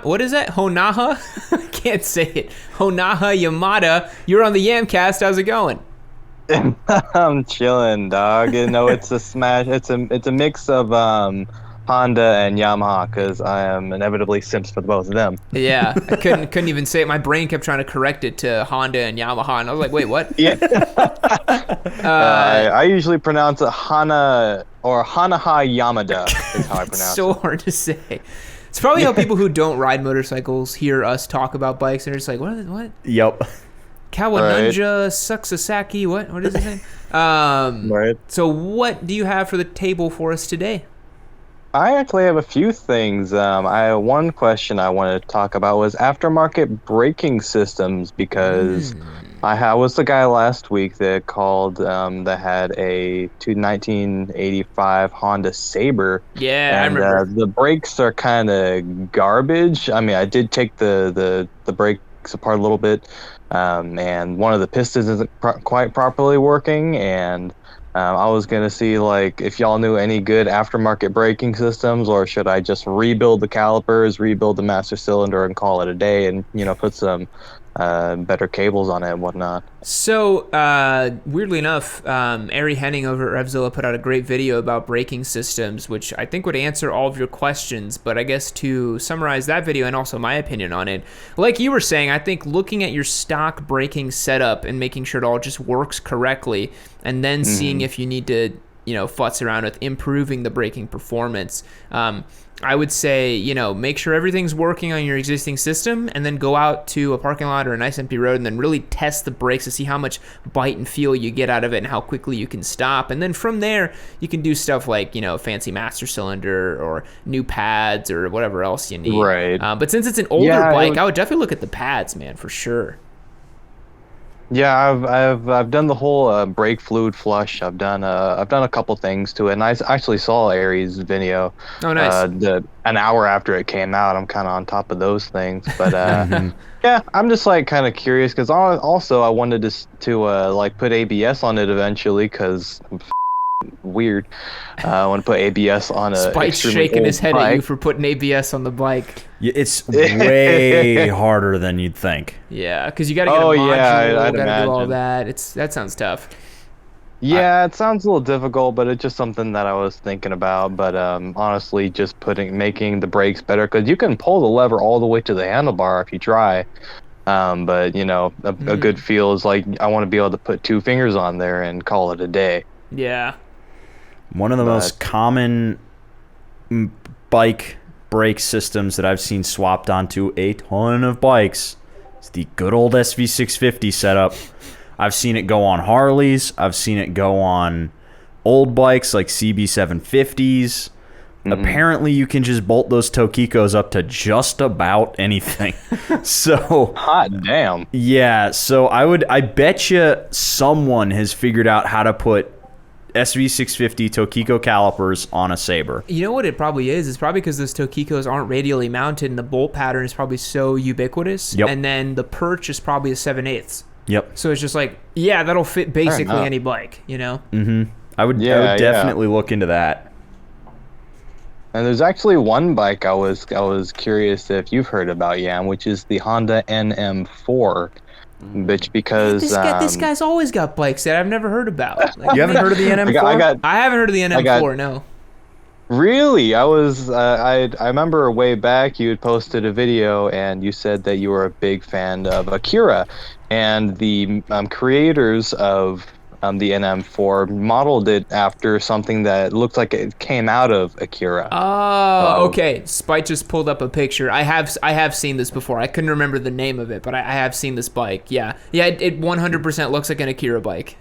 Speaker 1: What is that? Honaha? I can't say it. Honaha Yamada. You're on the Yamcast. How's it going?
Speaker 5: I'm chilling, dog. It's a smash. It's a mix of Honda and Yamaha because I am inevitably simps for both of them.
Speaker 1: Yeah, I couldn't even say it. My brain kept trying to correct it to Honda and Yamaha, and I was like, wait, what?
Speaker 5: Yeah. I usually pronounce it Hana or Hanaha Yamada is how I pronounce
Speaker 1: It's so
Speaker 5: it.
Speaker 1: hard to say. It's probably how people who don't ride motorcycles hear us talk about bikes, and they're just like, what?
Speaker 2: Yep.
Speaker 1: Kawanunja, Suksasaki, what is his name?
Speaker 5: Right.
Speaker 1: So what do you have for the table for us today?
Speaker 5: I actually have a few things. One question I wanted to talk about was aftermarket braking systems because I was the guy last week that called that had a 1985 Honda Sabre.
Speaker 1: Yeah, I
Speaker 5: and
Speaker 1: remember.
Speaker 5: the brakes are kind of garbage. I mean, I did take the brakes apart a little bit, and one of the pistons isn't quite properly working, and I was gonna see like if y'all knew any good aftermarket braking systems, or should I just rebuild the calipers, rebuild the master cylinder, and call it a day, and put some better cables on it and whatnot.
Speaker 1: So, weirdly enough, Ari Henning over at Revzilla put out a great video about braking systems, which I think would answer all of your questions. But I guess to summarize that video and also my opinion on it, like you were saying, I think looking at your stock braking setup and making sure it all just works correctly, and then seeing if you need to, futz around with improving the braking performance. I would say, make sure everything's working on your existing system, and then go out to a parking lot or a nice empty road and then really test the brakes to see how much bite and feel you get out of it and how quickly you can stop. And then from there, you can do stuff like, fancy master cylinder or new pads or whatever else you need.
Speaker 5: Right.
Speaker 1: But since it's an older bike, I would definitely look at the pads, man, for sure.
Speaker 5: Yeah, I've done the whole brake fluid flush. I've done a couple things to it, and I actually saw Ari's video.
Speaker 1: Oh, nice.
Speaker 5: An hour after it came out. I'm kind of on top of those things, but yeah, I'm just like kind of curious because also I wanted to like put ABS on it eventually because weird. I want to put ABS on a.
Speaker 1: Spite's shaking his head at you for putting ABS on the bike.
Speaker 2: Yeah, it's way harder than you'd think.
Speaker 1: Yeah, because you got to get a module, got to do all that. That sounds tough.
Speaker 5: Yeah, it sounds a little difficult, but it's just something that I was thinking about. But honestly, just making the brakes better, because you can pull the lever all the way to the handlebar if you try. But a good feel is like I want to be able to put 2 fingers on there and call it a day.
Speaker 1: Yeah.
Speaker 2: One of the most common bike brake systems that I've seen swapped onto a ton of bikes is the good old SV650 setup. I've seen it go on Harleys. I've seen it go on old bikes like CB750s. Apparently, you can just bolt those Tokikos up to just about anything. So
Speaker 5: hot damn.
Speaker 2: Yeah, so I bet you someone has figured out how to put SV650 Tokiko calipers on a Sabre.
Speaker 1: You know what it probably is? It's probably because those Tokikos aren't radially mounted and the bolt pattern is probably so ubiquitous.
Speaker 2: Yep.
Speaker 1: And then the perch is probably a 7/8.
Speaker 2: Yep.
Speaker 1: So it's just like, yeah, that'll fit basically any bike,
Speaker 2: Mm-hmm. I would definitely look into that.
Speaker 5: And there's actually one bike I was curious if you've heard about, Yam, which is the Honda NM4. Because
Speaker 1: this guy's always got bikes that I've never heard about. Like,
Speaker 2: you haven't heard of the NM4?
Speaker 1: I haven't heard of the NM4. No.
Speaker 5: Really? I remember way back you had posted a video and you said that you were a big fan of Akira, and the creators of the NM4 modeled it after something that looked like it came out of Akira.
Speaker 1: Oh, okay. Spite just pulled up a picture. I have seen this before. I couldn't remember the name of it, but I have seen this bike. Yeah. It 100% looks like an Akira bike.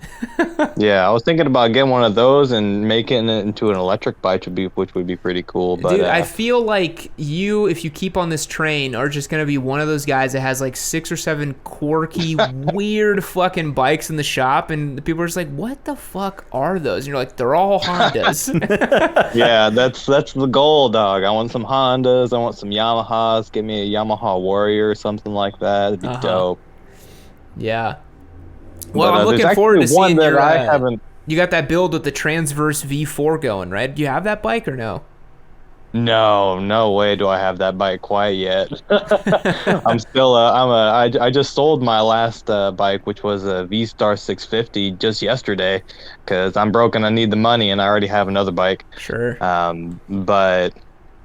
Speaker 5: Yeah, I was thinking about getting one of those and making it into an electric bike, which would be pretty cool. But
Speaker 1: dude, I feel like if you keep on this train, are just gonna be one of those guys that has like 6 or 7 quirky, weird fucking bikes in the shop, and the people are just like, what the fuck are those? And you're like, they're all Hondas.
Speaker 5: Yeah, that's the goal, dog. I want some Hondas. I want some Yamahas. Give me a Yamaha Warrior or something like that. It'd be dope.
Speaker 1: Yeah. Well,
Speaker 5: But,
Speaker 1: I'm looking forward to seeing your.
Speaker 5: I haven't.
Speaker 1: You got that build with the Transverse V4 going, right? Do you have that bike or no?
Speaker 5: No way do I have that bike quite yet. I'm still I just sold my last bike, which was a V-Star 650 just yesterday, because I'm broke and I need the money and I already have another bike.
Speaker 1: Sure.
Speaker 5: But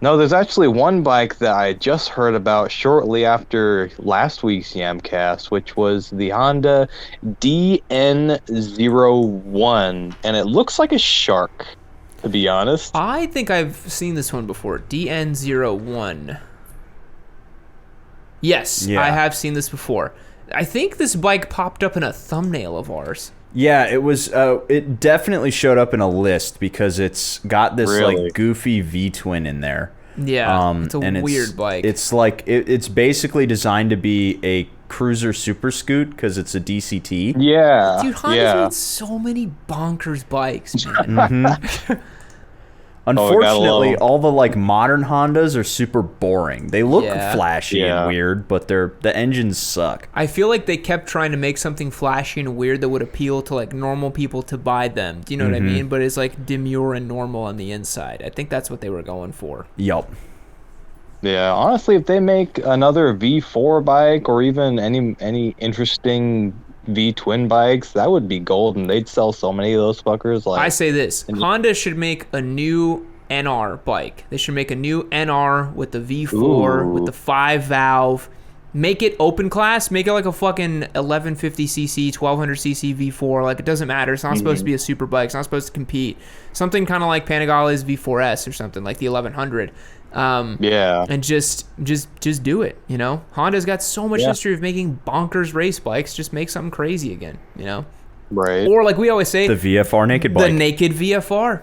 Speaker 5: no, there's actually one bike that I just heard about shortly after last week's Yamcast, which was the Honda DN01, and it looks like a shark, to be honest.
Speaker 1: I think I've seen this one before. DN01. Yes,
Speaker 2: Yeah.
Speaker 1: I have seen this before. I think this bike popped up in a thumbnail of ours.
Speaker 2: Yeah, it was. It definitely showed up in a list because it's got this
Speaker 5: Really?
Speaker 2: like goofy V-twin in there.
Speaker 1: Yeah, it's a weird bike.
Speaker 2: It's like it's basically designed to be a Cruiser Super Scoot because it's a DCT.
Speaker 5: Yeah.
Speaker 1: Dude, Honda's
Speaker 5: yeah.
Speaker 1: made so many bonkers bikes, man.
Speaker 2: Unfortunately,
Speaker 5: love 'em.
Speaker 2: all the like modern Hondas are super boring. They look
Speaker 1: Yeah.
Speaker 2: flashy
Speaker 5: Yeah.
Speaker 2: and weird, but the engines suck.
Speaker 1: I feel like they kept trying to make something flashy and weird that would appeal to like normal people to buy them. Do you know what I mean? But it's like demure and normal on the inside. I think that's what they were going for.
Speaker 2: Yup.
Speaker 5: Yeah, honestly, if they make another V4 bike or even any interesting V twin bikes, that would be golden. They'd sell so many of those fuckers. Like
Speaker 1: I say this: Honda should make a new NR bike. They should make a new NR with the V4
Speaker 5: Ooh.
Speaker 1: with the 5-valve. Make it open class. Make it like a fucking 1150cc, 1200cc V4. Like it doesn't matter. It's not supposed to be a super bike. It's not supposed to compete. Something kind of like Panigale's V4S or something like the 1100.
Speaker 5: yeah,
Speaker 1: And just do it. You know, Honda's got so much history of making bonkers race bikes. Just make something crazy again. You know,
Speaker 5: right.
Speaker 1: or like we always say,
Speaker 2: The VFR naked
Speaker 1: the
Speaker 2: bike.
Speaker 1: naked VFR.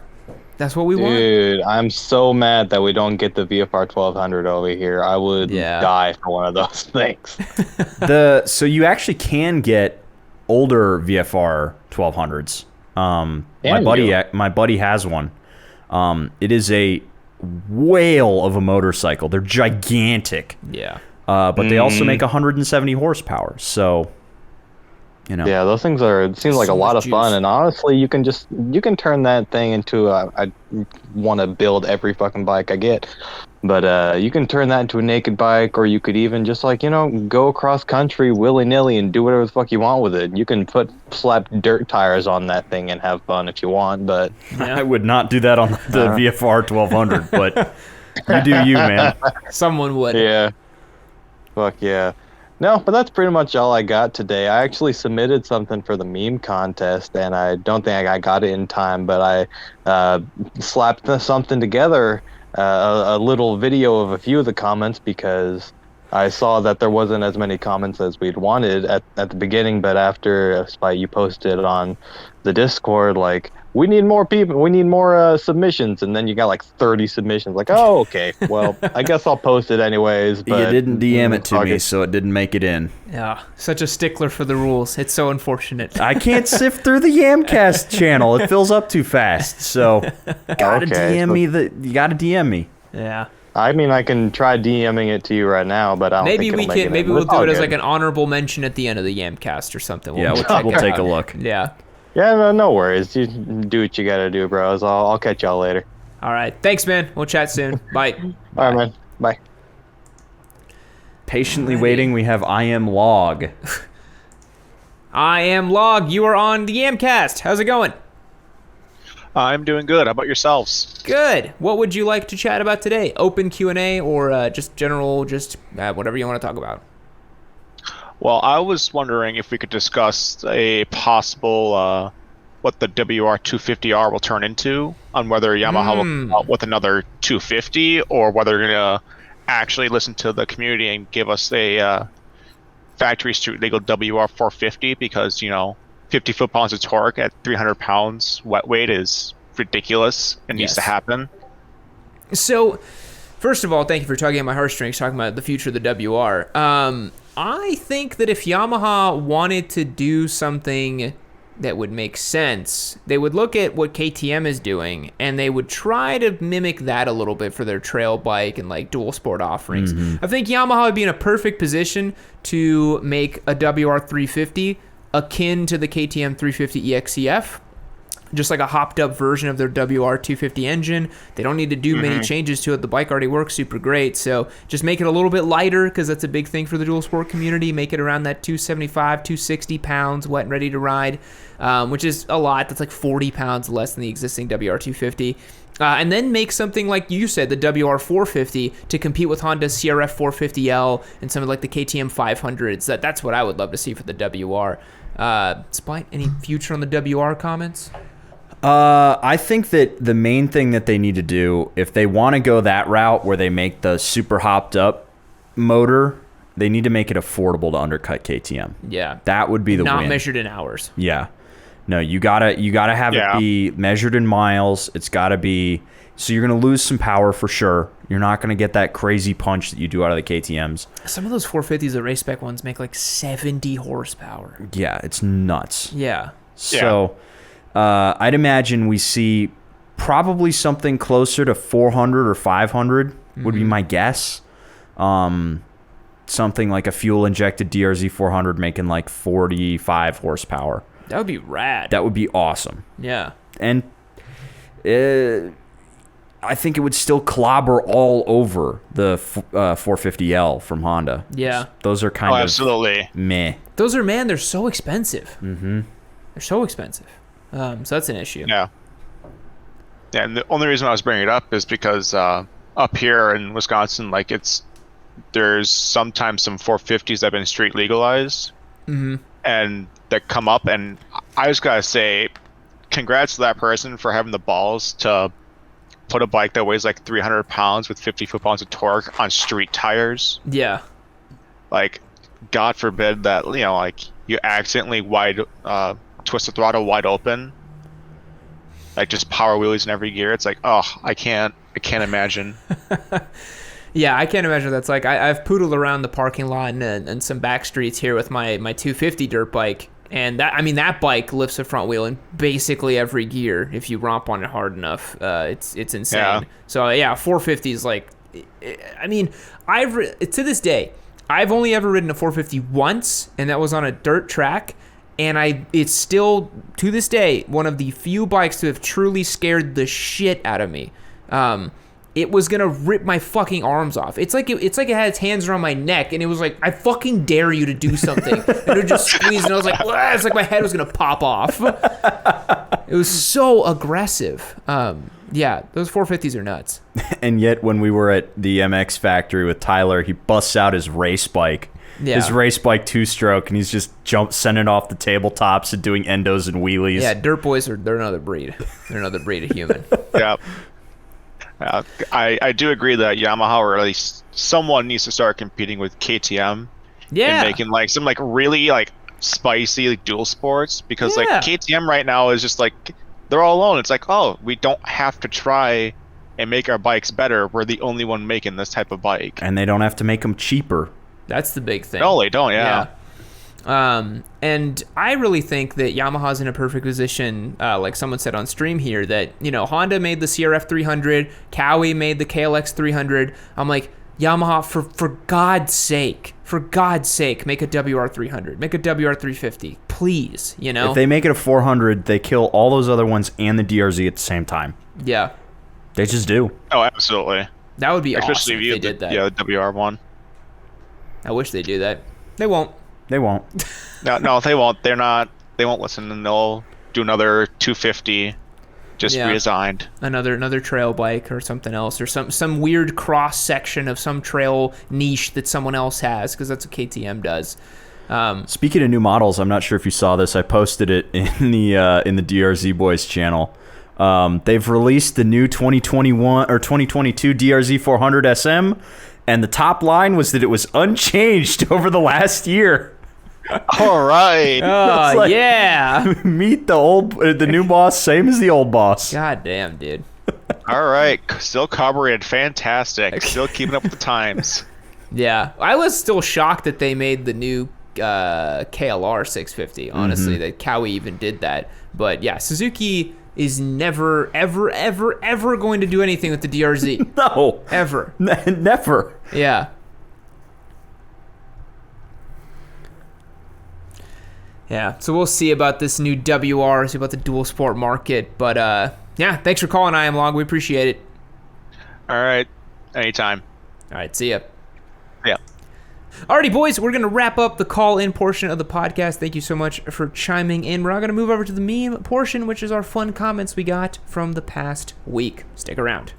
Speaker 1: That's what we want.
Speaker 5: Dude, I'm so mad that we don't get the VFR 1200 over here. I would die for one of those things.
Speaker 2: So you actually can get older VFR 1200s. My buddy has one. It is a whale of a motorcycle. They're gigantic.
Speaker 1: Yeah.
Speaker 2: But they also make 170 horsepower. So, you know.
Speaker 5: Yeah, those things seems like
Speaker 1: So
Speaker 5: a lot
Speaker 1: much
Speaker 5: of fun,
Speaker 1: juice.
Speaker 5: and honestly, you can turn that thing into I want to build every fucking bike I get, but you can turn that into a naked bike, or you could even just like go across country willy nilly and do whatever the fuck you want with it. You can slap dirt tires on that thing and have fun if you want, but
Speaker 2: I would not do that on the VFR 1200, but you do you, man.
Speaker 1: Someone would.
Speaker 5: yeah, fuck yeah. No, but that's pretty much all I got today. I actually submitted something for the meme contest, and I don't think I got it in time, but I slapped something together, a little video of a few of the comments, because I saw that there wasn't as many comments as we'd wanted at the beginning, but after Spite, you posted on the Discord, like, we need more people, we need more submissions, and then you got like 30 submissions. Like, oh, okay, well, I guess I'll post it anyways. But
Speaker 2: You didn't DM it to me, so it didn't make it in.
Speaker 1: Yeah. Such a stickler for the rules. It's so unfortunate.
Speaker 2: I can't sift through the Yamcast channel. It fills up too fast. So gotta
Speaker 5: Okay,
Speaker 2: DM me. You gotta DM me.
Speaker 1: Yeah.
Speaker 5: I mean, I can try DMing it to you right now, but I don't
Speaker 1: Maybe
Speaker 5: think
Speaker 1: we
Speaker 5: it'll make
Speaker 1: can.
Speaker 5: it
Speaker 1: Maybe
Speaker 5: in.
Speaker 1: we'll
Speaker 5: It's
Speaker 1: do
Speaker 5: all
Speaker 1: it as
Speaker 5: good.
Speaker 1: like an honorable mention at the end of the Yamcast or something.
Speaker 2: Yeah, we'll take a look.
Speaker 1: Yeah.
Speaker 5: Yeah, no worries. You do what you gotta do, bros. I'll catch y'all later.
Speaker 1: All right. Thanks, man. We'll chat soon. Bye.
Speaker 5: All right, man. Bye.
Speaker 2: Patiently waiting, we have I am Log.
Speaker 1: I am Log. You are on the Yamcast. How's it going?
Speaker 6: I'm doing good. How about yourselves?
Speaker 1: Good. What would you like to chat about today? Open Q&A or just general, just whatever you want to talk about.
Speaker 6: Well, I was wondering if we could discuss a possible what the WR250R will turn into, on whether Yamaha will come out with another 250 or whether they're gonna actually listen to the community and give us a factory street legal WR450, because 50 foot-pounds of torque at 300 pounds wet weight is ridiculous and needs to
Speaker 1: Yes.
Speaker 6: happen.
Speaker 1: So, first of all, thank you for tugging at my heartstrings, talking about the future of the WR. I think that if Yamaha wanted to do something that would make sense, they would look at what KTM is doing and they would try to mimic that a little bit for their trail bike and like dual sport offerings. I think Yamaha would be in a perfect position to make a WR350 akin to the KTM 350 EXCF. Just like a hopped up version of their WR250 engine. They don't need to do many changes to it. The bike already works super great. So just make it a little bit lighter, because that's a big thing for the dual sport community. Make it around that 275, 260 pounds wet and ready to ride, which is a lot. That's like 40 pounds less than the existing WR250. And then make something like you said, the WR450, to compete with Honda's CRF 450L and some of like the KTM 500s. That's what I would love to see for the WR. Spite, any future on the WR comments?
Speaker 2: I think that the main thing that they need to do, if they want to go that route where they make the super hopped up motor, they need to make it affordable to undercut KTM.
Speaker 1: Yeah.
Speaker 2: That would be the
Speaker 1: Not
Speaker 2: win.
Speaker 1: measured in hours.
Speaker 2: Yeah. No, you gotta have it be measured in miles. It's gotta be. So you're gonna lose some power for sure. You're not gonna get that crazy punch that you do out of the KTM's.
Speaker 1: Some of those 450s, the race spec ones, make like 70 horsepower.
Speaker 2: Yeah, it's nuts.
Speaker 1: Yeah.
Speaker 2: So I'd imagine we see probably something closer to 400 or 500 would be my guess. Something like a fuel injected DRZ 400 making like 45 horsepower.
Speaker 1: That would be rad.
Speaker 2: That would be awesome.
Speaker 1: Yeah.
Speaker 2: And I think it would still clobber all over the 450L from Honda.
Speaker 1: Yeah.
Speaker 2: Those are kind of
Speaker 6: absolutely
Speaker 2: meh.
Speaker 1: Those are, man, they're so expensive. Mm-hmm. They're so expensive. So that's an issue.
Speaker 6: Yeah. Yeah, and the only reason I was bringing it up is because up here in Wisconsin, like there's sometimes some 450s that have been street legalized, and that come up, and I just gotta say, congrats to that person for having the balls to put a bike that weighs like 300 pounds with 50 foot-pounds of torque on street tires.
Speaker 1: Yeah.
Speaker 6: Like, God forbid that, you know, like you accidentally twist the throttle wide open, like just power wheelies in every gear. It's like, oh, I can't imagine.
Speaker 1: Yeah, I can't imagine what that's like. I've poodled around the parking lot and some back streets here with my 250 dirt bike, and that bike lifts a front wheel in basically every gear if you romp on it hard enough. It's insane.
Speaker 6: Yeah.
Speaker 1: So yeah, 450 is like, I mean, to this day, I've only ever ridden a 450 once, and that was on a dirt track. And it's still, to this day, one of the few bikes to have truly scared the shit out of me. It was gonna rip my fucking arms off. It's like it had its hands around my neck, and it was like, I fucking dare you to do something. And it would just squeeze, and I was like, "Wah!" It's like my head was gonna pop off. It was so aggressive. Yeah, those 450s are nuts.
Speaker 2: And yet, when we were at the MX factory with Tyler, he busts out his race bike.
Speaker 1: Yeah.
Speaker 2: His race bike 2-stroke, and he's just sending off the tabletops and doing endos and wheelies.
Speaker 1: Yeah, dirt boys they're another breed. They're another breed of human.
Speaker 6: Yeah. I do agree that Yamaha, or at least someone, needs to start competing with KTM.
Speaker 1: Yeah.
Speaker 6: And making like some like really like spicy like dual sports, because like KTM right now is just like they're all alone. It's like, oh, we don't have to try and make our bikes better. We're the only one making this type of bike.
Speaker 2: And they don't have to make them cheaper.
Speaker 1: That's the big thing.
Speaker 6: No, they don't. Yeah.
Speaker 1: And I really think that Yamaha's in a perfect position, like someone said on stream here, that, you know, Honda made the CRF 300, Cowie made the KLX 300. I'm like, Yamaha, for God's sake, make a WR 300, make a WR 350, please, you know?
Speaker 2: If they make it a 400, they kill all those other ones and the DRZ at the same time.
Speaker 1: Yeah.
Speaker 2: They just do.
Speaker 6: Oh, absolutely.
Speaker 1: That would be
Speaker 6: especially
Speaker 1: awesome if they did that.
Speaker 6: Yeah, the WR one.
Speaker 1: I wish they do that. They won't.
Speaker 2: They won't.
Speaker 6: No, they won't. They won't listen, and they'll do another 250, just redesigned.
Speaker 1: Another trail bike or something else, or some weird cross section of some trail niche that someone else has, because that's what KTM does.
Speaker 2: Speaking of new models, I'm not sure if you saw this. I posted it in the DRZ Boys channel. They've released the new 2021 or 2022 DRZ 400 SM, and the top line was that it was unchanged over the last year.
Speaker 6: All right.
Speaker 1: Oh,
Speaker 2: like,
Speaker 1: yeah.
Speaker 2: Meet the new boss, same as the old boss.
Speaker 1: God damn, dude.
Speaker 6: All right. Still carbureted. Fantastic. Still keeping up with the times.
Speaker 1: Yeah. I was still shocked that they made the new KLR 650, honestly, that Cowie even did that. But yeah, Suzuki is never, ever, ever, ever going to do anything with the DRZ.
Speaker 2: No.
Speaker 1: Ever.
Speaker 2: Never.
Speaker 1: Yeah. Yeah, so we'll see about this new WR, see about the dual sport market. But yeah, thanks for calling, I Am Log. We appreciate it.
Speaker 6: All right. Anytime.
Speaker 1: All right, see ya.
Speaker 6: Yeah.
Speaker 1: Alrighty, boys, we're going to wrap up the call-in portion of the podcast. Thank you so much for chiming in. We're now going to move over to the meme portion, which is our fun comments we got from the past week. Stick around.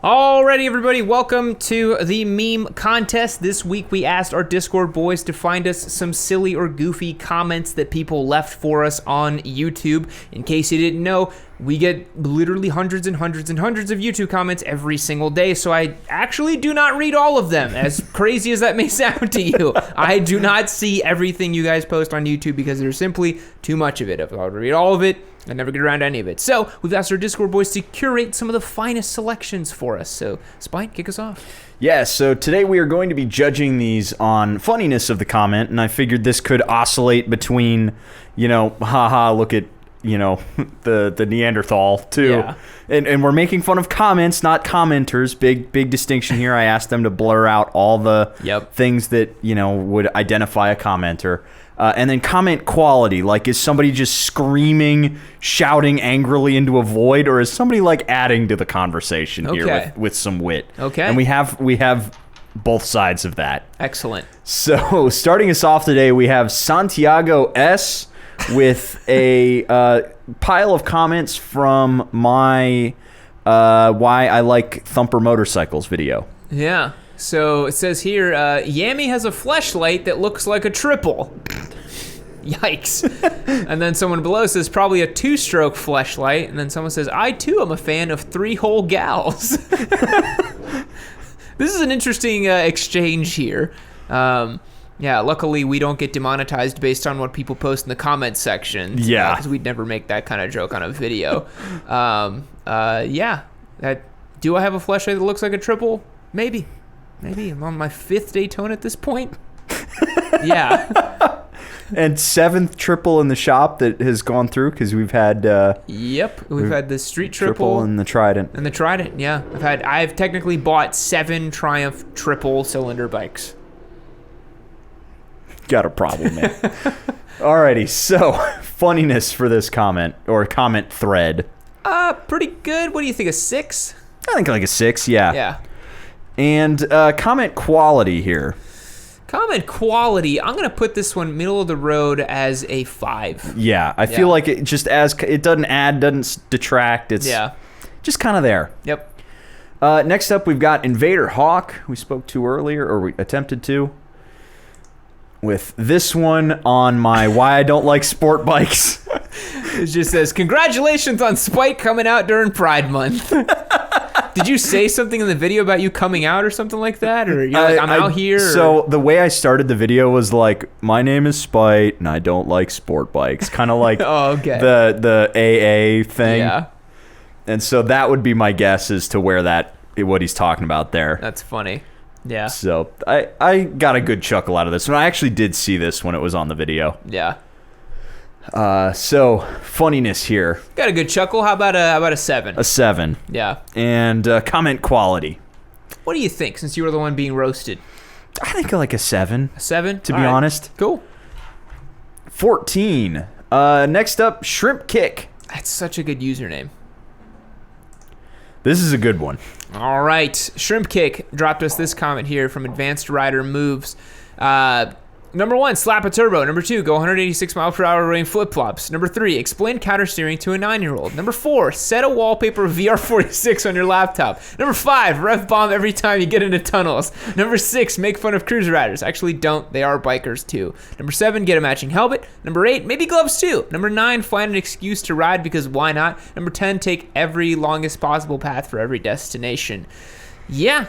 Speaker 1: Alrighty, everybody, welcome to the meme contest. This week we asked our Discord boys to find us some silly or goofy comments that people left for us on YouTube. In case you didn't know, we get literally hundreds and hundreds and hundreds of YouTube comments every single day, so I actually do not read all of them, as crazy as that may sound to you. I do not see everything you guys post on YouTube because there's simply too much of it. If I would read all of it, I'd never get around to any of it. So we've asked our Discord boys to curate some of the finest selections for us. So Spike, kick us off.
Speaker 2: Yeah, so today we are going to be judging these on funniness of the comment, and I figured this could oscillate between, haha, look at, the Neanderthal, too.
Speaker 1: Yeah.
Speaker 2: And we're making fun of comments, not commenters. Big distinction here. I asked them to blur out all the things that, would identify a commenter. And then comment quality, like is somebody just screaming, shouting angrily into a void, or is somebody like adding to the conversation here with some wit? Okay. And we have both sides of that.
Speaker 1: Excellent.
Speaker 2: So starting us off today, we have Santiago S with a pile of comments from my Why I Like Thumper Motorcycles video.
Speaker 1: Yeah. So it says here, Yammie has a fleshlight that looks like a triple. Yikes. And then someone below says probably a 2-stroke fleshlight. And then someone says, I too am a fan of 3-hole gals. This is an interesting exchange here. Yeah, luckily we don't get demonetized based on what people post in the comments section.
Speaker 2: Yeah.
Speaker 1: Because we'd never make that kind of joke on a video. Yeah. Do I have a fleshlight that looks like a triple? Maybe. I'm on my 5th Daytona at this point. Yeah.
Speaker 2: And 7th triple in the shop that has gone through because we've had...
Speaker 1: we've had the Street Triple.
Speaker 2: And the Trident.
Speaker 1: Yeah. I've technically bought 7 Triumph triple cylinder bikes.
Speaker 2: Got a problem, man. Alrighty, so funniness for this comment, or comment thread.
Speaker 1: Pretty good. What do you think, a 6?
Speaker 2: I think like a 6, yeah.
Speaker 1: Yeah.
Speaker 2: And comment quality here.
Speaker 1: Comment quality, I'm going to put this one middle of the road as a 5.
Speaker 2: Yeah, I feel like it just it doesn't add, doesn't detract. It's just kind of there.
Speaker 1: Yep.
Speaker 2: Next up, we've got Invader Hawk, we spoke to earlier, or we attempted to. With this one on my Why I Don't Like Sport Bikes.
Speaker 1: It just says, congratulations on Spike coming out during Pride Month. Did you say something in the video about you coming out or something like that? Or you're like, I'm out here?
Speaker 2: So the way I started the video was like, my name is Spite and I don't like sport bikes. Kind of like the AA thing.
Speaker 1: Yeah.
Speaker 2: And so that would be my guess as to what he's talking about there.
Speaker 1: That's funny. Yeah.
Speaker 2: So I got a good chuckle out of this. And I actually did see this when it was on the video.
Speaker 1: Yeah.
Speaker 2: So funniness here.
Speaker 1: Got a good chuckle. How about a 7?
Speaker 2: A 7.
Speaker 1: Yeah.
Speaker 2: And comment quality.
Speaker 1: What do you think, since you were the one being roasted?
Speaker 2: I think like a 7.
Speaker 1: A 7?
Speaker 2: To be honest.
Speaker 1: Cool.
Speaker 2: 14. Next up, Shrimp Kick.
Speaker 1: That's such a good username.
Speaker 2: This is a good one.
Speaker 1: All right. Shrimp Kick dropped us this comment here from Advanced Rider Moves. Number 1, slap a turbo. Number 2, go 186 miles per hour wearing flip-flops. Number 3, explain counter steering to a 9-year-old. Number 4, set a wallpaper of VR46 on your laptop. Number 5, rev bomb every time you get into tunnels. Number 6, make fun of cruiser riders. Actually, don't. They are bikers, too. Number 7, get a matching helmet. Number 8, maybe gloves, too. Number 9, find an excuse to ride because why not? Number 10, take every longest possible path for every destination. Yeah,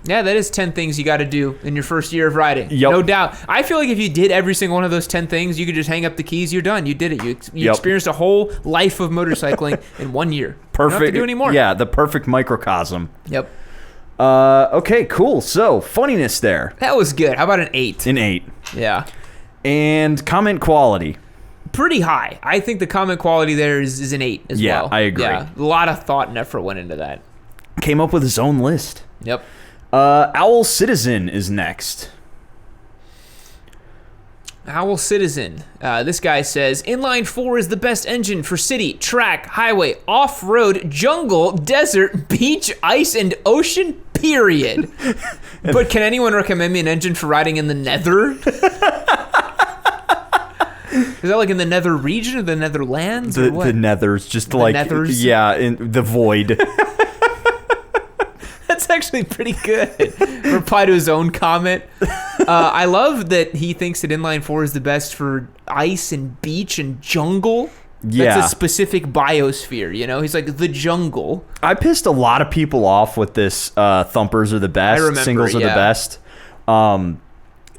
Speaker 1: that is 10 things you got to do in your first year of riding.
Speaker 2: Yep.
Speaker 1: No doubt. I feel like if you did every single one of those 10 things, you could just hang up the keys, you're done. You did it. You experienced a whole life of motorcycling in 1 year.
Speaker 2: Perfect.
Speaker 1: You don't have to do any more.
Speaker 2: Yeah, the perfect microcosm.
Speaker 1: Yep.
Speaker 2: Okay, cool. So, funniness there.
Speaker 1: That was good. How about an 8?
Speaker 2: An 8.
Speaker 1: Yeah.
Speaker 2: And comment quality.
Speaker 1: Pretty high. I think the comment quality there is an 8 as well.
Speaker 2: Yeah, I agree.
Speaker 1: Yeah, a lot of thought and effort went into that.
Speaker 2: Came up with his own list.
Speaker 1: Yep.
Speaker 2: Owl Citizen is next.
Speaker 1: Owl Citizen. This guy says, Inline 4 is the best engine for city, track, highway, off-road, jungle, desert, beach, ice, and ocean, period. But can anyone recommend me an engine for riding in the nether? Is that like in the nether region or the Netherlands?
Speaker 2: The nethers, just the like, nethers? Yeah, in the void.
Speaker 1: That's actually pretty good. Reply to his own comment. I love that he thinks that Inline 4 is the best for ice and beach and jungle.
Speaker 2: Yeah.
Speaker 1: That's a specific biosphere, you know? He's like the jungle.
Speaker 2: I pissed a lot of people off with this thumpers are the best,
Speaker 1: I remember,
Speaker 2: singles are the best.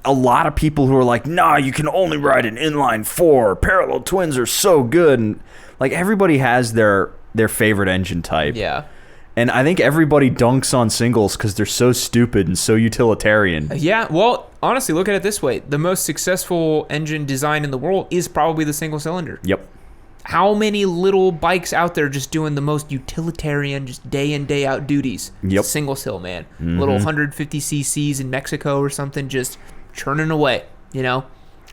Speaker 2: A lot of people who are like, nah, you can only ride an inline 4. Parallel twins are so good. And like everybody has their favorite engine type.
Speaker 1: Yeah.
Speaker 2: And I think everybody dunks on singles because they're so stupid and so utilitarian.
Speaker 1: Yeah, well, honestly, look at it this way. The most successful engine design in the world is probably the single cylinder.
Speaker 2: Yep.
Speaker 1: How many little bikes out there just doing the most utilitarian, just day in, day out duties?
Speaker 2: Yep.
Speaker 1: Single cylinder, man. Little 150 cc's in Mexico or something, just churning away, you know?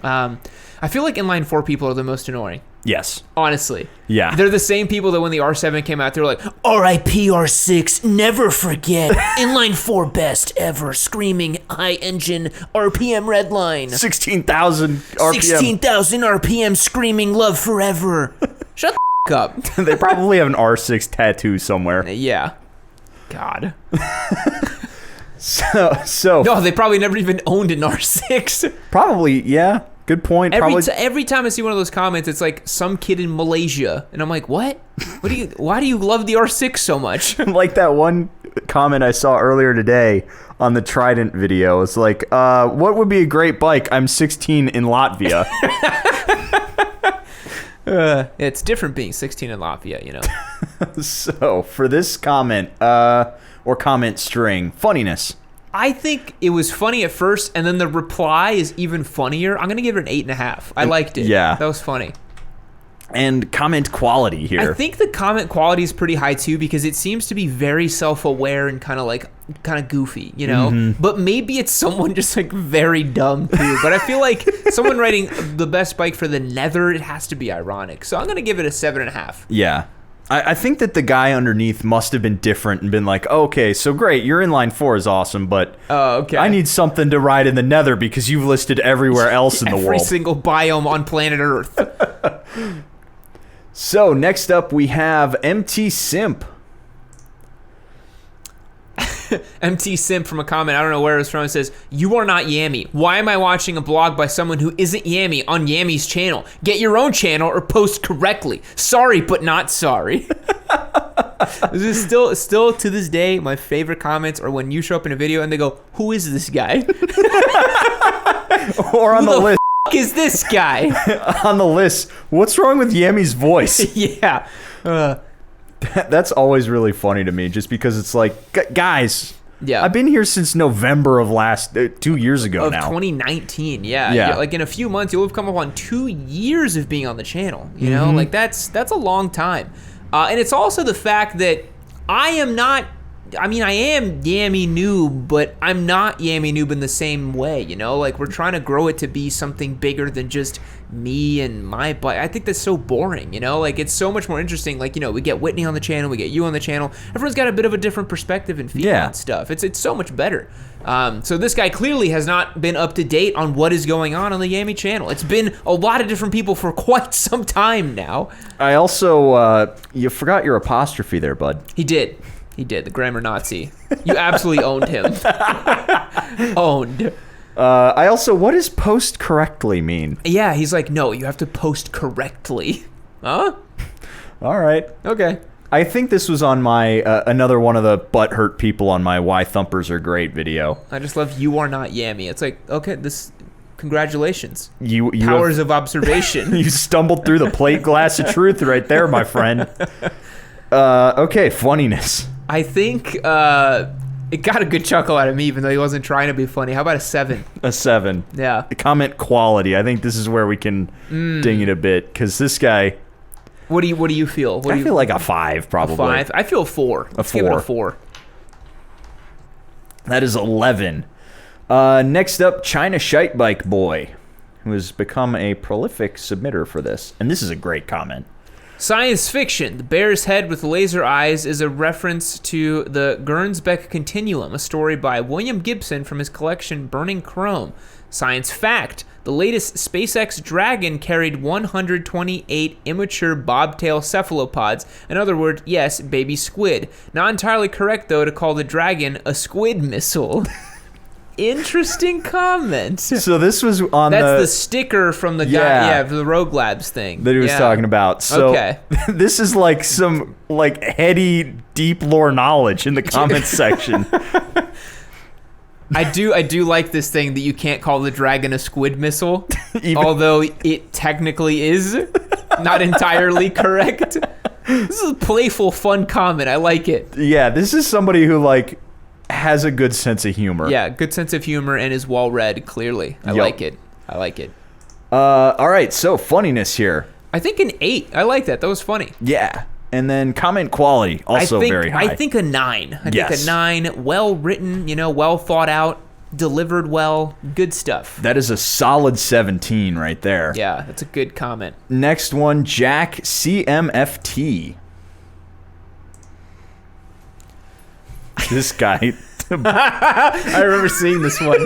Speaker 1: I feel like inline 4 people are the most annoying.
Speaker 2: Yes.
Speaker 1: Honestly.
Speaker 2: Yeah.
Speaker 1: They're the same people that when the R7 came out, they were like, R.I.P. R6, never forget. Inline 4 best ever. Screaming high engine RPM redline.
Speaker 2: 16,000 RPM.
Speaker 1: 16,000 RPM screaming love forever. Shut the up.
Speaker 2: They probably have an R6 tattoo somewhere.
Speaker 1: Yeah. God.
Speaker 2: So
Speaker 1: No, they probably never even owned an R6.
Speaker 2: probably, yeah. Good point.
Speaker 1: Every time I see one of those comments, it's like some kid in Malaysia, and I'm like, what? Why do you love the R6 so much?
Speaker 2: Like that one comment I saw earlier today on the Trident video. It's like, what would be a great bike? I'm 16 in Latvia.
Speaker 1: It's different being 16 in Latvia, you know.
Speaker 2: So for this comment, or comment string, funniness.
Speaker 1: I think it was funny at first, and then the reply is even funnier. I'm gonna give it an 8.5. I liked it.
Speaker 2: Yeah.
Speaker 1: That was funny.
Speaker 2: And comment quality here.
Speaker 1: I think the comment quality is pretty high too, because it seems to be very self-aware and kind of goofy, you know. But maybe it's someone just like very dumb too. But I feel like someone writing the best bike for the Nether, it has to be ironic. So I'm gonna give it a 7.5.
Speaker 2: Yeah. I think that the guy underneath must have been different and been like, okay, so great, your inline 4 is awesome, but
Speaker 1: okay.
Speaker 2: I need something to ride in the Nether because you've listed everywhere else in the world.
Speaker 1: Every single biome on planet Earth.
Speaker 2: So next up we have MT Simp.
Speaker 1: MT Simp from a comment, I don't know where it was from, it says, "You are not Yammie. Why am I watching a blog by someone who isn't Yammie on Yammie's channel? Get your own channel or post correctly. Sorry, but not sorry." This is still to this day, my favorite comments are when you show up in a video and they go, "Who is this guy?"
Speaker 2: Or on
Speaker 1: Who
Speaker 2: the list.
Speaker 1: F- is this guy?
Speaker 2: On the list, what's wrong with Yammie's voice?
Speaker 1: Yeah.
Speaker 2: That's always really funny to me, just because it's like, guys,
Speaker 1: Yeah.
Speaker 2: I've been here since November of 2 years ago
Speaker 1: of
Speaker 2: now.
Speaker 1: 2019, yeah.
Speaker 2: Yeah.
Speaker 1: Like in a few months, you'll have come up on 2 years of being on the channel. You know, like that's a long time. And it's also the fact that I am Yammie Noob, but I'm not Yammie Noob in the same way, you know? Like, we're trying to grow it to be something bigger than just me and my bike. I think that's so boring, you know? Like, it's so much more interesting. Like, you know, we get Whitney on the channel, we get you on the channel. Everyone's got a bit of a different perspective and feel on stuff. It's so much better. So this guy clearly has not been up to date on what is going on the Yammie channel. It's been a lot of different people for quite some time now.
Speaker 2: I also, you forgot your apostrophe there, bud.
Speaker 1: He did, the grammar Nazi. You absolutely owned him. Owned.
Speaker 2: I also, what does post correctly mean?
Speaker 1: Yeah, he's like, no, you have to post correctly. Huh?
Speaker 2: All right.
Speaker 1: Okay.
Speaker 2: I think this was on my, another one of the butthurt people on my Why Thumpers Are Great video.
Speaker 1: I just love you are not Yammie. It's like, okay, congratulations.
Speaker 2: You
Speaker 1: Powers of observation.
Speaker 2: You stumbled through the plate glass of truth right there, my friend. Okay, funniness.
Speaker 1: I think it got a good chuckle out of me, even though he wasn't trying to be funny. How about a 7?
Speaker 2: A 7.
Speaker 1: Yeah.
Speaker 2: Comment quality. I think this is where we can ding it a bit, because this guy...
Speaker 1: What do you feel?
Speaker 2: I feel like a 5, probably.
Speaker 1: A 5? I feel 4. Let's give it a 4.
Speaker 2: That is 11. Next up, China Shite Bike Boy, who has become a prolific submitter for this. And this is a great comment.
Speaker 1: Science fiction. The bear's head with laser eyes is a reference to the Gernsback Continuum, a story by William Gibson from his collection Burning Chrome. Science fact. The latest SpaceX Dragon carried 128 immature bobtail cephalopods. In other words, yes, baby squid. Not entirely correct, though, to call the Dragon a squid missile. Interesting comment.
Speaker 2: So this was on
Speaker 1: That's the sticker from the guy, for the Rogue Labs thing
Speaker 2: that he was talking about. So
Speaker 1: okay.
Speaker 2: This is like some like heady, deep lore knowledge in the comments section.
Speaker 1: I do like this thing that you can't call the dragon a squid missile, although it technically is not entirely correct. This is a playful, fun comment. I like it.
Speaker 2: Yeah, this is somebody who like has a good sense of humor.
Speaker 1: Yeah, good sense of humor and is well read. Clearly, I like it. I like it.
Speaker 2: All right, so funniness here.
Speaker 1: I think an 8. I like that. That was funny.
Speaker 2: Yeah, and then comment quality also very high.
Speaker 1: I think a 9. I think a 9. Well written. Well thought out. Delivered well. Good stuff.
Speaker 2: That is a solid 17 right there.
Speaker 1: Yeah, that's a good comment.
Speaker 2: Next one, Jack CMFT. This guy.
Speaker 1: I remember seeing this one.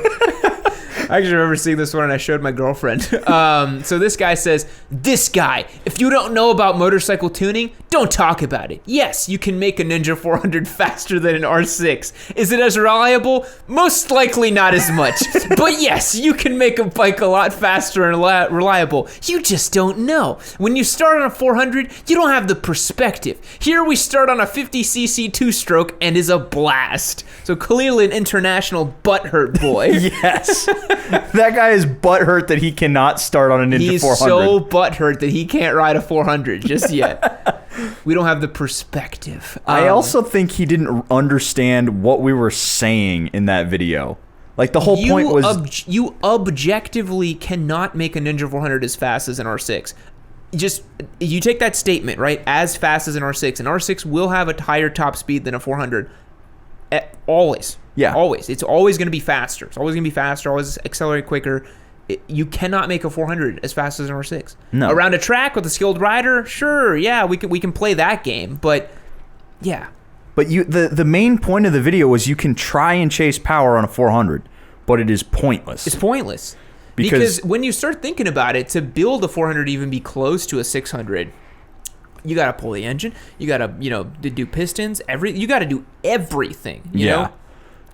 Speaker 1: I actually remember seeing this one and I showed my girlfriend. So this guy says, this guy, if you don't know about motorcycle tuning, don't talk about it. Yes, you can make a Ninja 400 faster than an R6. Is it as reliable? Most likely not as much. But yes, you can make a bike a lot faster and reliable. You just don't know. When you start on a 400, you don't have the perspective. Here we start on a 50cc two-stroke and is a blast. So clearly an international butthurt boy.
Speaker 2: Yes. That guy is butthurt that he cannot start on a Ninja 400.
Speaker 1: He's so butthurt that he can't ride a 400 just yet. We don't have the perspective.
Speaker 2: I also think he didn't understand what we were saying in that video. Like the whole point was...
Speaker 1: you objectively cannot make a Ninja 400 as fast as an R6. You take that statement, right? As fast as an R6. An R6 will have a higher top speed than a 400. Always.
Speaker 2: Yeah.
Speaker 1: Always. It's always going to be faster. It's always going to be faster, always accelerate quicker. You cannot make a 400 as fast as an R6.
Speaker 2: No.
Speaker 1: Around a track with a skilled rider, sure, yeah, we can play that game, but yeah.
Speaker 2: But the main point of the video was you can try and chase power on a 400, but it is pointless.
Speaker 1: It's pointless. Because when you start thinking about it, to build a 400 even be close to a 600, you got to pull the engine, you got to, to do pistons, you got to do everything, you know?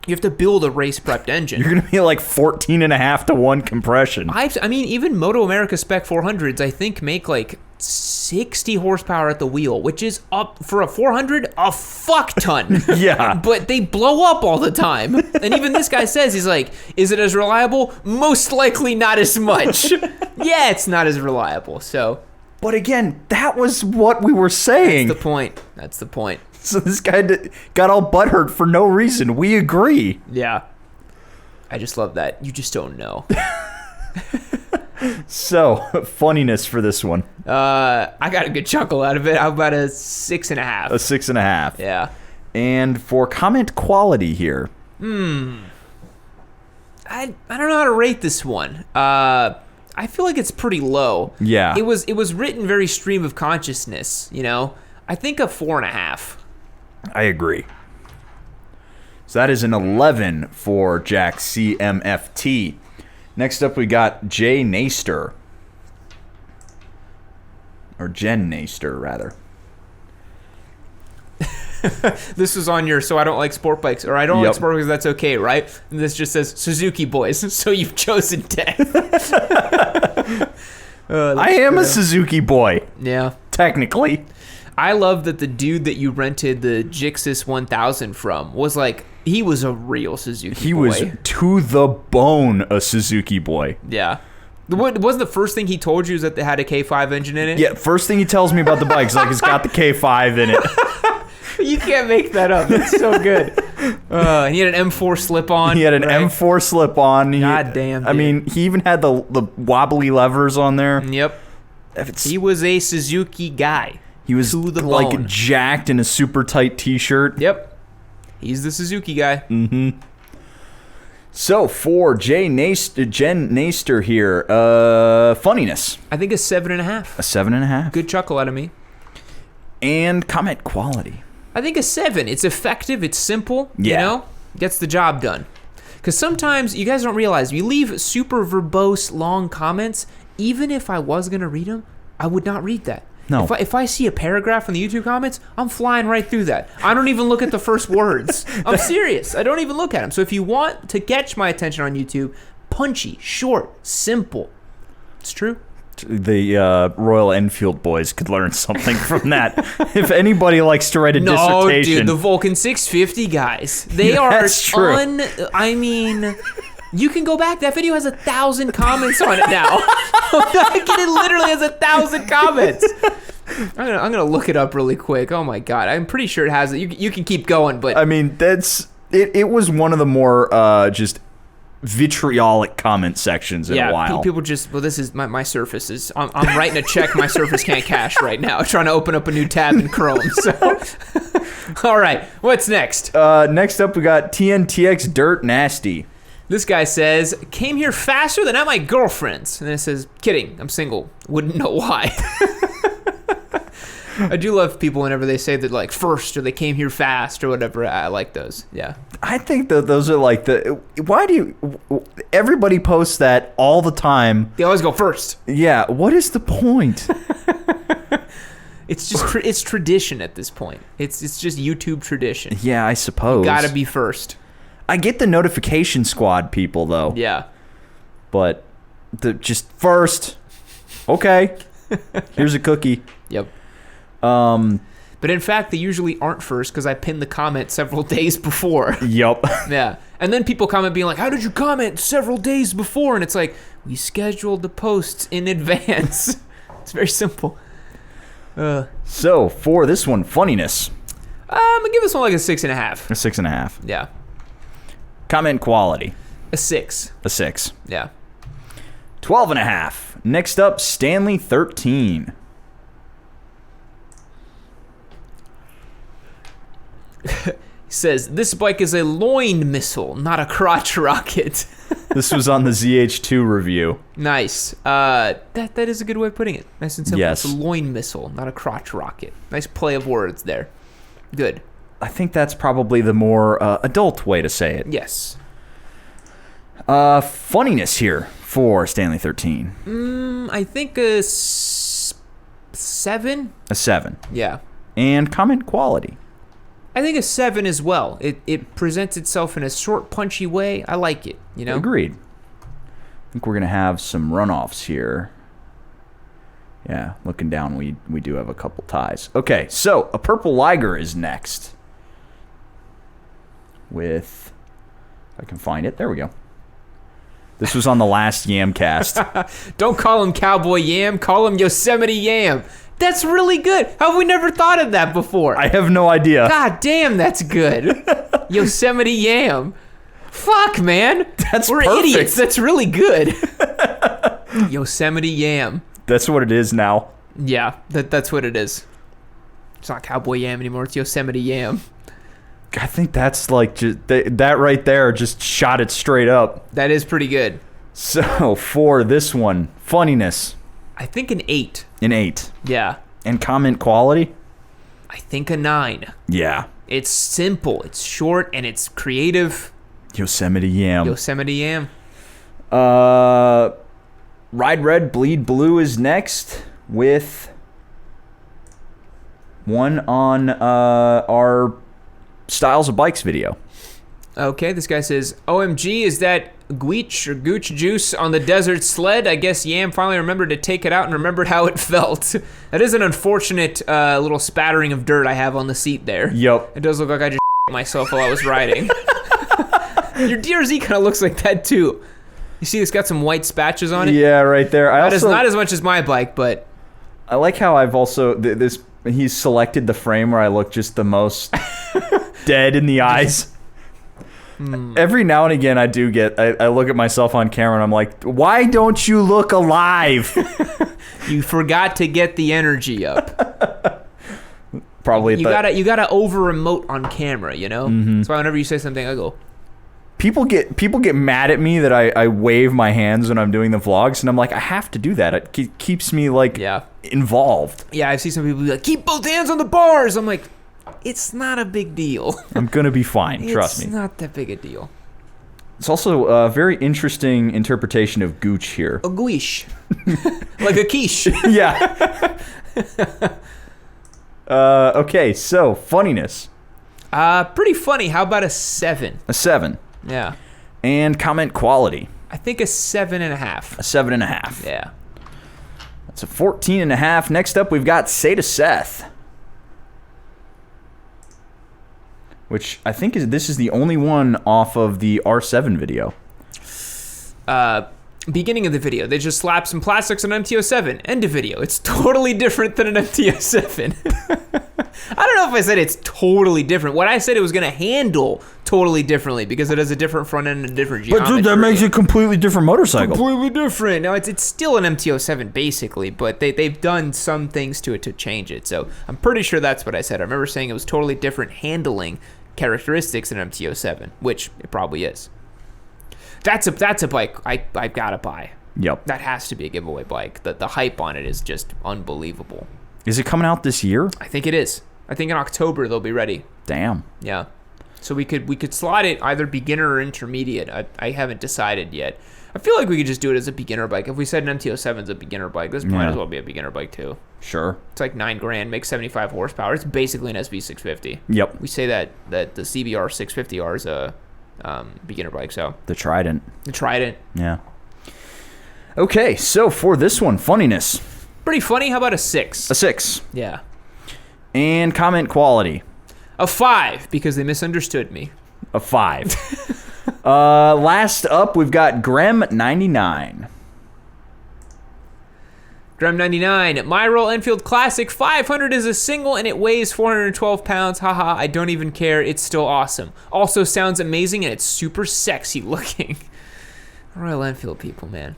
Speaker 1: You have to build a race-prepped engine.
Speaker 2: You're going to be like 14.5 to 1 compression.
Speaker 1: I mean, even Moto America Spec 400s, I think, make like 60 horsepower at the wheel, which is up for a 400, a fuck ton.
Speaker 2: Yeah.
Speaker 1: But they blow up all the time. And even this guy says, he's like, is it as reliable? Most likely not as much. Yeah, it's not as reliable, so...
Speaker 2: But again, that was what we were saying.
Speaker 1: That's the point. That's the point.
Speaker 2: So this guy got all butthurt for no reason. We agree.
Speaker 1: Yeah. I just love that. You just don't know.
Speaker 2: So, funniness for this one.
Speaker 1: I got a good chuckle out of it. How about a 6.5?
Speaker 2: A 6.5.
Speaker 1: Yeah.
Speaker 2: And for comment quality here.
Speaker 1: I don't know how to rate this one. I feel like it's pretty low.
Speaker 2: Yeah.
Speaker 1: It was written very stream of consciousness, I think a 4.5.
Speaker 2: I agree. So that is an 11 for Jack CMFT. Next up, we got Jay Naster. Or Jen Naster, rather.
Speaker 1: This was on your so I don't like sport bikes, or I don't like sport bikes, that's okay, right? And this just says Suzuki boys, so you've chosen death.
Speaker 2: I am a Suzuki boy.
Speaker 1: Yeah.
Speaker 2: Technically.
Speaker 1: I love that the dude that you rented the Jixis 1000 from was like, he was a real Suzuki boy.
Speaker 2: He was to the bone a Suzuki boy.
Speaker 1: Yeah. Wasn't the first thing he told you is that they had a K5 engine in it?
Speaker 2: Yeah, first thing he tells me about the bike is like, it's got the K5 in it.
Speaker 1: You can't make that up. It's so good. And he had an M4 slip-on.
Speaker 2: He had an M4 slip-on.
Speaker 1: God damn, dude.
Speaker 2: I mean, he even had the wobbly levers on there.
Speaker 1: Yep. He was a Suzuki guy.
Speaker 2: He was
Speaker 1: to the
Speaker 2: like
Speaker 1: bone.
Speaker 2: jacked in a super tight t-shirt.
Speaker 1: Yep. He's the Suzuki guy.
Speaker 2: Mm-hmm. So for Jen Naster here, funniness.
Speaker 1: I think a 7.5.
Speaker 2: A 7.5.
Speaker 1: Good chuckle out of me.
Speaker 2: And comment quality.
Speaker 1: I think a 7. It's effective. It's simple.
Speaker 2: Yeah.
Speaker 1: Gets the job done. Because sometimes you guys don't realize you leave super verbose long comments. Even if I was gonna read them, I would not read that.
Speaker 2: No.
Speaker 1: If I see a paragraph in the YouTube comments, I'm flying right through that. I don't even look at the first words. I'm serious. I don't even look at them. So if you want to catch my attention on YouTube, punchy, short, simple. It's true.
Speaker 2: The Royal Enfield boys could learn something from that. If anybody likes to write a dissertation.
Speaker 1: No, dude, the Vulcan 650 guys. They are
Speaker 2: That's true.
Speaker 1: I mean, you can go back. That video has 1,000 comments on it now. It literally has 1,000 comments. I'm gonna look it up really quick. Oh my god, I'm pretty sure it has it. You can keep going, but
Speaker 2: I mean, that's it. It was one of the more just vitriolic comment sections in a while.
Speaker 1: People just, well, this is my Surface is. I'm writing a check my Surface can't cash right now. Trying to open up a new tab in Chrome. So, all right, what's next?
Speaker 2: Next up, we got TNTX Dirt Nasty.
Speaker 1: This guy says, came here faster than at my girlfriend's. And then it says, kidding, I'm single. Wouldn't know why. I do love people whenever they say that, like, first, or they came here fast, or whatever. I like those, yeah.
Speaker 2: I think that those are like why do you, everybody posts that all the time.
Speaker 1: They always go first.
Speaker 2: Yeah, what is the point?
Speaker 1: It's just, it's tradition at this point. It's just YouTube tradition.
Speaker 2: Yeah, I suppose.
Speaker 1: Gotta be first.
Speaker 2: I get the notification squad people, though.
Speaker 1: Yeah.
Speaker 2: But just first. Okay. Here's a cookie.
Speaker 1: Yep. But in fact, they usually aren't first because I pinned the comment several days before.
Speaker 2: Yup.
Speaker 1: Yeah. And then people comment being like, how did you comment several days before? And it's like, we scheduled the posts in advance. It's very simple.
Speaker 2: So, for this one, funniness.
Speaker 1: I'm going to give this one like a 6.5.
Speaker 2: A 6.5.
Speaker 1: Yeah.
Speaker 2: Comment quality.
Speaker 1: A 6.
Speaker 2: A 6.
Speaker 1: Yeah.
Speaker 2: 12.5. Next up, Stanley 13.
Speaker 1: Says, this bike is a loin missile, not a crotch rocket.
Speaker 2: This was on the ZH2 review.
Speaker 1: Nice. That is a good way of putting it. Nice and simple.
Speaker 2: Yes.
Speaker 1: It's a loin missile, not a crotch rocket. Nice play of words there. Good.
Speaker 2: I think that's probably the more adult way to say it.
Speaker 1: Yes.
Speaker 2: Funniness here for Stanley 13.
Speaker 1: I think a 7.
Speaker 2: A 7.
Speaker 1: Yeah.
Speaker 2: And comment quality.
Speaker 1: I think a 7 as well. It presents itself in a short, punchy way. I like it, you know?
Speaker 2: Agreed. I think we're going to have some runoffs here. Yeah, looking down, we do have a couple ties. Okay, so a purple Liger is next. With, if I can find it, there we go. This was on the last Yamcast.
Speaker 1: Don't call him Cowboy Yam, call him Yosemite Yam. That's really good. How have we never thought of that before?
Speaker 2: I have no idea.
Speaker 1: God damn, that's good. Yosemite Yam. Fuck, man. We're
Speaker 2: perfect.
Speaker 1: idiots. That's really good. Yosemite Yam.
Speaker 2: That's what it is now.
Speaker 1: Yeah, that's what it is. It's not Cowboy Yam anymore. It's Yosemite Yam.
Speaker 2: I think that's like just that right there just shot it straight up.
Speaker 1: That is pretty good.
Speaker 2: So for this one, funniness.
Speaker 1: I think an 8.
Speaker 2: An 8.
Speaker 1: Yeah.
Speaker 2: And comment quality?
Speaker 1: I think a 9.
Speaker 2: Yeah.
Speaker 1: It's simple, it's short, and it's creative.
Speaker 2: Yosemite Yam.
Speaker 1: Yosemite Yam.
Speaker 2: Ride Red, Bleed Blue is next with one on our Styles of Bikes video.
Speaker 1: Okay, this guy says, OMG, is that Gweech or Gooch juice on the desert sled? I guess Yam finally remembered to take it out and remembered how it felt. That is an unfortunate little spattering of dirt I have on the seat there.
Speaker 2: Yep.
Speaker 1: It does look like I just myself while I was riding. Your DRZ kind of looks like that too. You see it's got some white spatches on it?
Speaker 2: Yeah, right there.
Speaker 1: Not as much as my bike, but...
Speaker 2: I like how I've also... he's selected the frame where I look just the most dead in the eyes. Every now and again, I look at myself on camera and I'm like, why don't you look alive?
Speaker 1: You forgot to get the energy up.
Speaker 2: Probably.
Speaker 1: You gotta over remote on camera, you know?
Speaker 2: Mm-hmm.
Speaker 1: That's why whenever you say something, I go...
Speaker 2: People get mad at me that I wave my hands when I'm doing the vlogs, and I'm like, I have to do that. It keeps me involved.
Speaker 1: Yeah, I see some people be like, keep both hands on the bars. I'm like, it's not a big deal.
Speaker 2: I'm gonna be fine. Trust me.
Speaker 1: It's not that big a deal.
Speaker 2: It's also a very interesting interpretation of gooch here.
Speaker 1: A guiche. Like a quiche.
Speaker 2: Yeah. Okay, so funniness.
Speaker 1: Pretty funny. How about a 7?
Speaker 2: A 7.
Speaker 1: Yeah.
Speaker 2: And comment quality.
Speaker 1: I think a 7.5.
Speaker 2: A 7.5.
Speaker 1: Yeah.
Speaker 2: That's a 14.5. Next up, we've got Say to Seth. Which I think this is the only one off of the R7 video.
Speaker 1: Beginning of the video, they just slapped some plastics on MT-07. End of video. It's totally different than an MT-07. I don't know if I said it's totally different. What I said, it was going to handle totally differently because it has a different front end and a different geometry.
Speaker 2: But dude, that makes it a completely different motorcycle.
Speaker 1: Completely different. Now, it's still an MT-07 basically, but they've done some things to it to change it. So I'm pretty sure that's what I said. I remember saying it was totally different handling characteristics than MT-07, which it probably is. That's a bike I gotta buy.
Speaker 2: Yep.
Speaker 1: That has to be a giveaway bike. The hype on it is just unbelievable.
Speaker 2: Is it coming out this year?
Speaker 1: I think it is. I think in October they'll be ready.
Speaker 2: Damn.
Speaker 1: Yeah. So we could slot it either beginner or intermediate. I haven't decided yet. I feel like we could just do it as a beginner bike. If we said an MT-07 is a beginner bike, this might as well be a beginner bike too.
Speaker 2: Sure.
Speaker 1: It's like $9,000, makes 75 horsepower. It's basically an SV650.
Speaker 2: Yep.
Speaker 1: We say that the CBR 650R is a beginner bike. So
Speaker 2: The Trident.
Speaker 1: the Trident.
Speaker 2: Yeah. Okay, so for this one, funniness.
Speaker 1: Pretty funny. How about a 6?
Speaker 2: A 6.
Speaker 1: Yeah.
Speaker 2: And comment quality.
Speaker 1: A 5 because they misunderstood me.
Speaker 2: A 5. Last up, we've got Grem99.
Speaker 1: Grem 99, my Royal Enfield Classic 500 is a single and it weighs 412 pounds. Haha, I don't even care. It's still awesome. Also sounds amazing and it's super sexy looking. Royal Enfield people, man.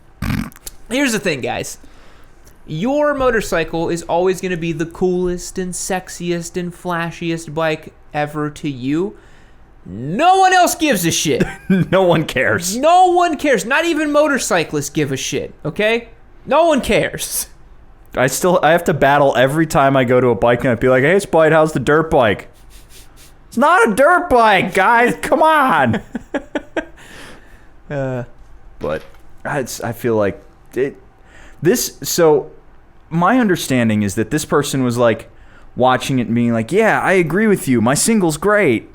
Speaker 1: Here's the thing, guys. Your motorcycle is always going to be the coolest and sexiest and flashiest bike ever to you. No one else gives a shit.
Speaker 2: No one cares.
Speaker 1: No one cares. Not even motorcyclists give a shit, okay? No one cares.
Speaker 2: I have to battle every time I go to a bike and I'd be like, hey, Spite, how's the dirt bike? It's not a dirt bike, guys. Come on. But I feel like so my understanding is that this person was like watching it and being like, yeah, I agree with you. My single's great.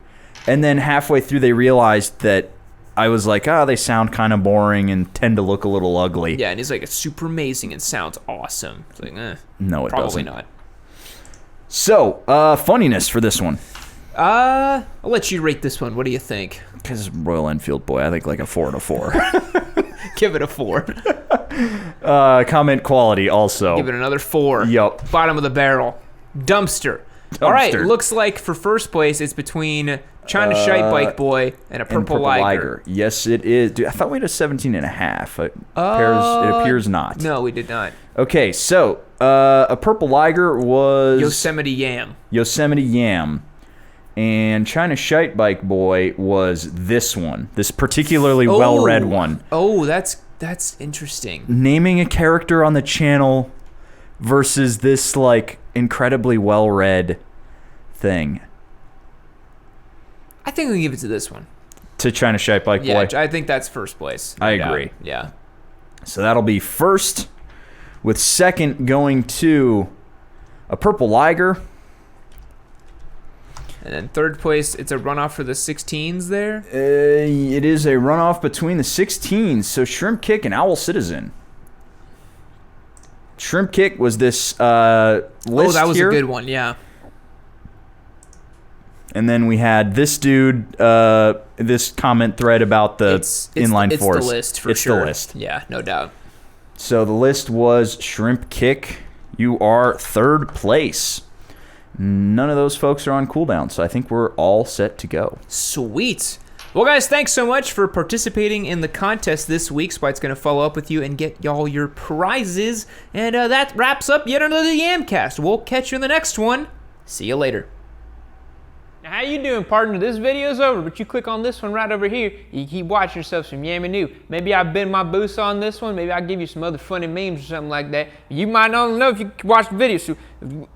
Speaker 2: And then halfway through they realized that I was like, they sound kind of boring and tend to look a little ugly.
Speaker 1: Yeah, and he's like, it's super amazing and sounds awesome. It's like,
Speaker 2: no, it
Speaker 1: probably
Speaker 2: doesn't.
Speaker 1: not.
Speaker 2: So, funniness for this one.
Speaker 1: I'll let you rate this one. What do you think?
Speaker 2: Because Royal Enfield, boy, I think like a 4 out of 4.
Speaker 1: Give it a 4.
Speaker 2: Comment quality also.
Speaker 1: Give it another 4.
Speaker 2: Yup.
Speaker 1: Bottom of the barrel. Dumpster. All right, looks like for first place, it's between China Shite Bike Boy and a Purple Liger.
Speaker 2: Yes, it is. Dude, I thought we had a 17.5. It appears not.
Speaker 1: No, we did not.
Speaker 2: Okay, so a Purple Liger was
Speaker 1: Yosemite Yam.
Speaker 2: Yosemite Yam. And China Shite Bike Boy was this one. This particularly well-read one.
Speaker 1: Oh, that's interesting.
Speaker 2: Naming a character on the channel versus this, like, incredibly well-read thing.
Speaker 1: I think we can give it to this one.
Speaker 2: To China Shite Bike Boy?
Speaker 1: Yeah, I think that's first place.
Speaker 2: I agree.
Speaker 1: Yeah.
Speaker 2: So that'll be first, with second going to a Purple Liger.
Speaker 1: And then third place, it's a runoff for the 16s there?
Speaker 2: It is a runoff between the 16s, so Shrimp Kick and Owl Citizen. Shrimp Kick was this list
Speaker 1: that was
Speaker 2: here.
Speaker 1: A good one, yeah.
Speaker 2: And then we had this dude, this comment thread about the inline force.
Speaker 1: It's the list for sure.
Speaker 2: It's the list.
Speaker 1: Yeah, no doubt.
Speaker 2: So the list was Shrimp Kick. You are third place. None of those folks are on cooldown, so I think we're all set to go.
Speaker 1: Sweet. Well, guys, thanks so much for participating in the contest this week. Spite's going to follow up with you and get y'all your prizes. And that wraps up yet another Yamcast. We'll catch you in the next one. See you later. Now, how you doing, partner? This video's over, but you click on this one right over here. You keep watching yourself some Yammie Noob. Maybe I bend my boost on this one. Maybe I'll give you some other funny memes or something like that. You might not know if you watch the video. So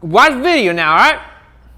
Speaker 1: watch the video now, all right?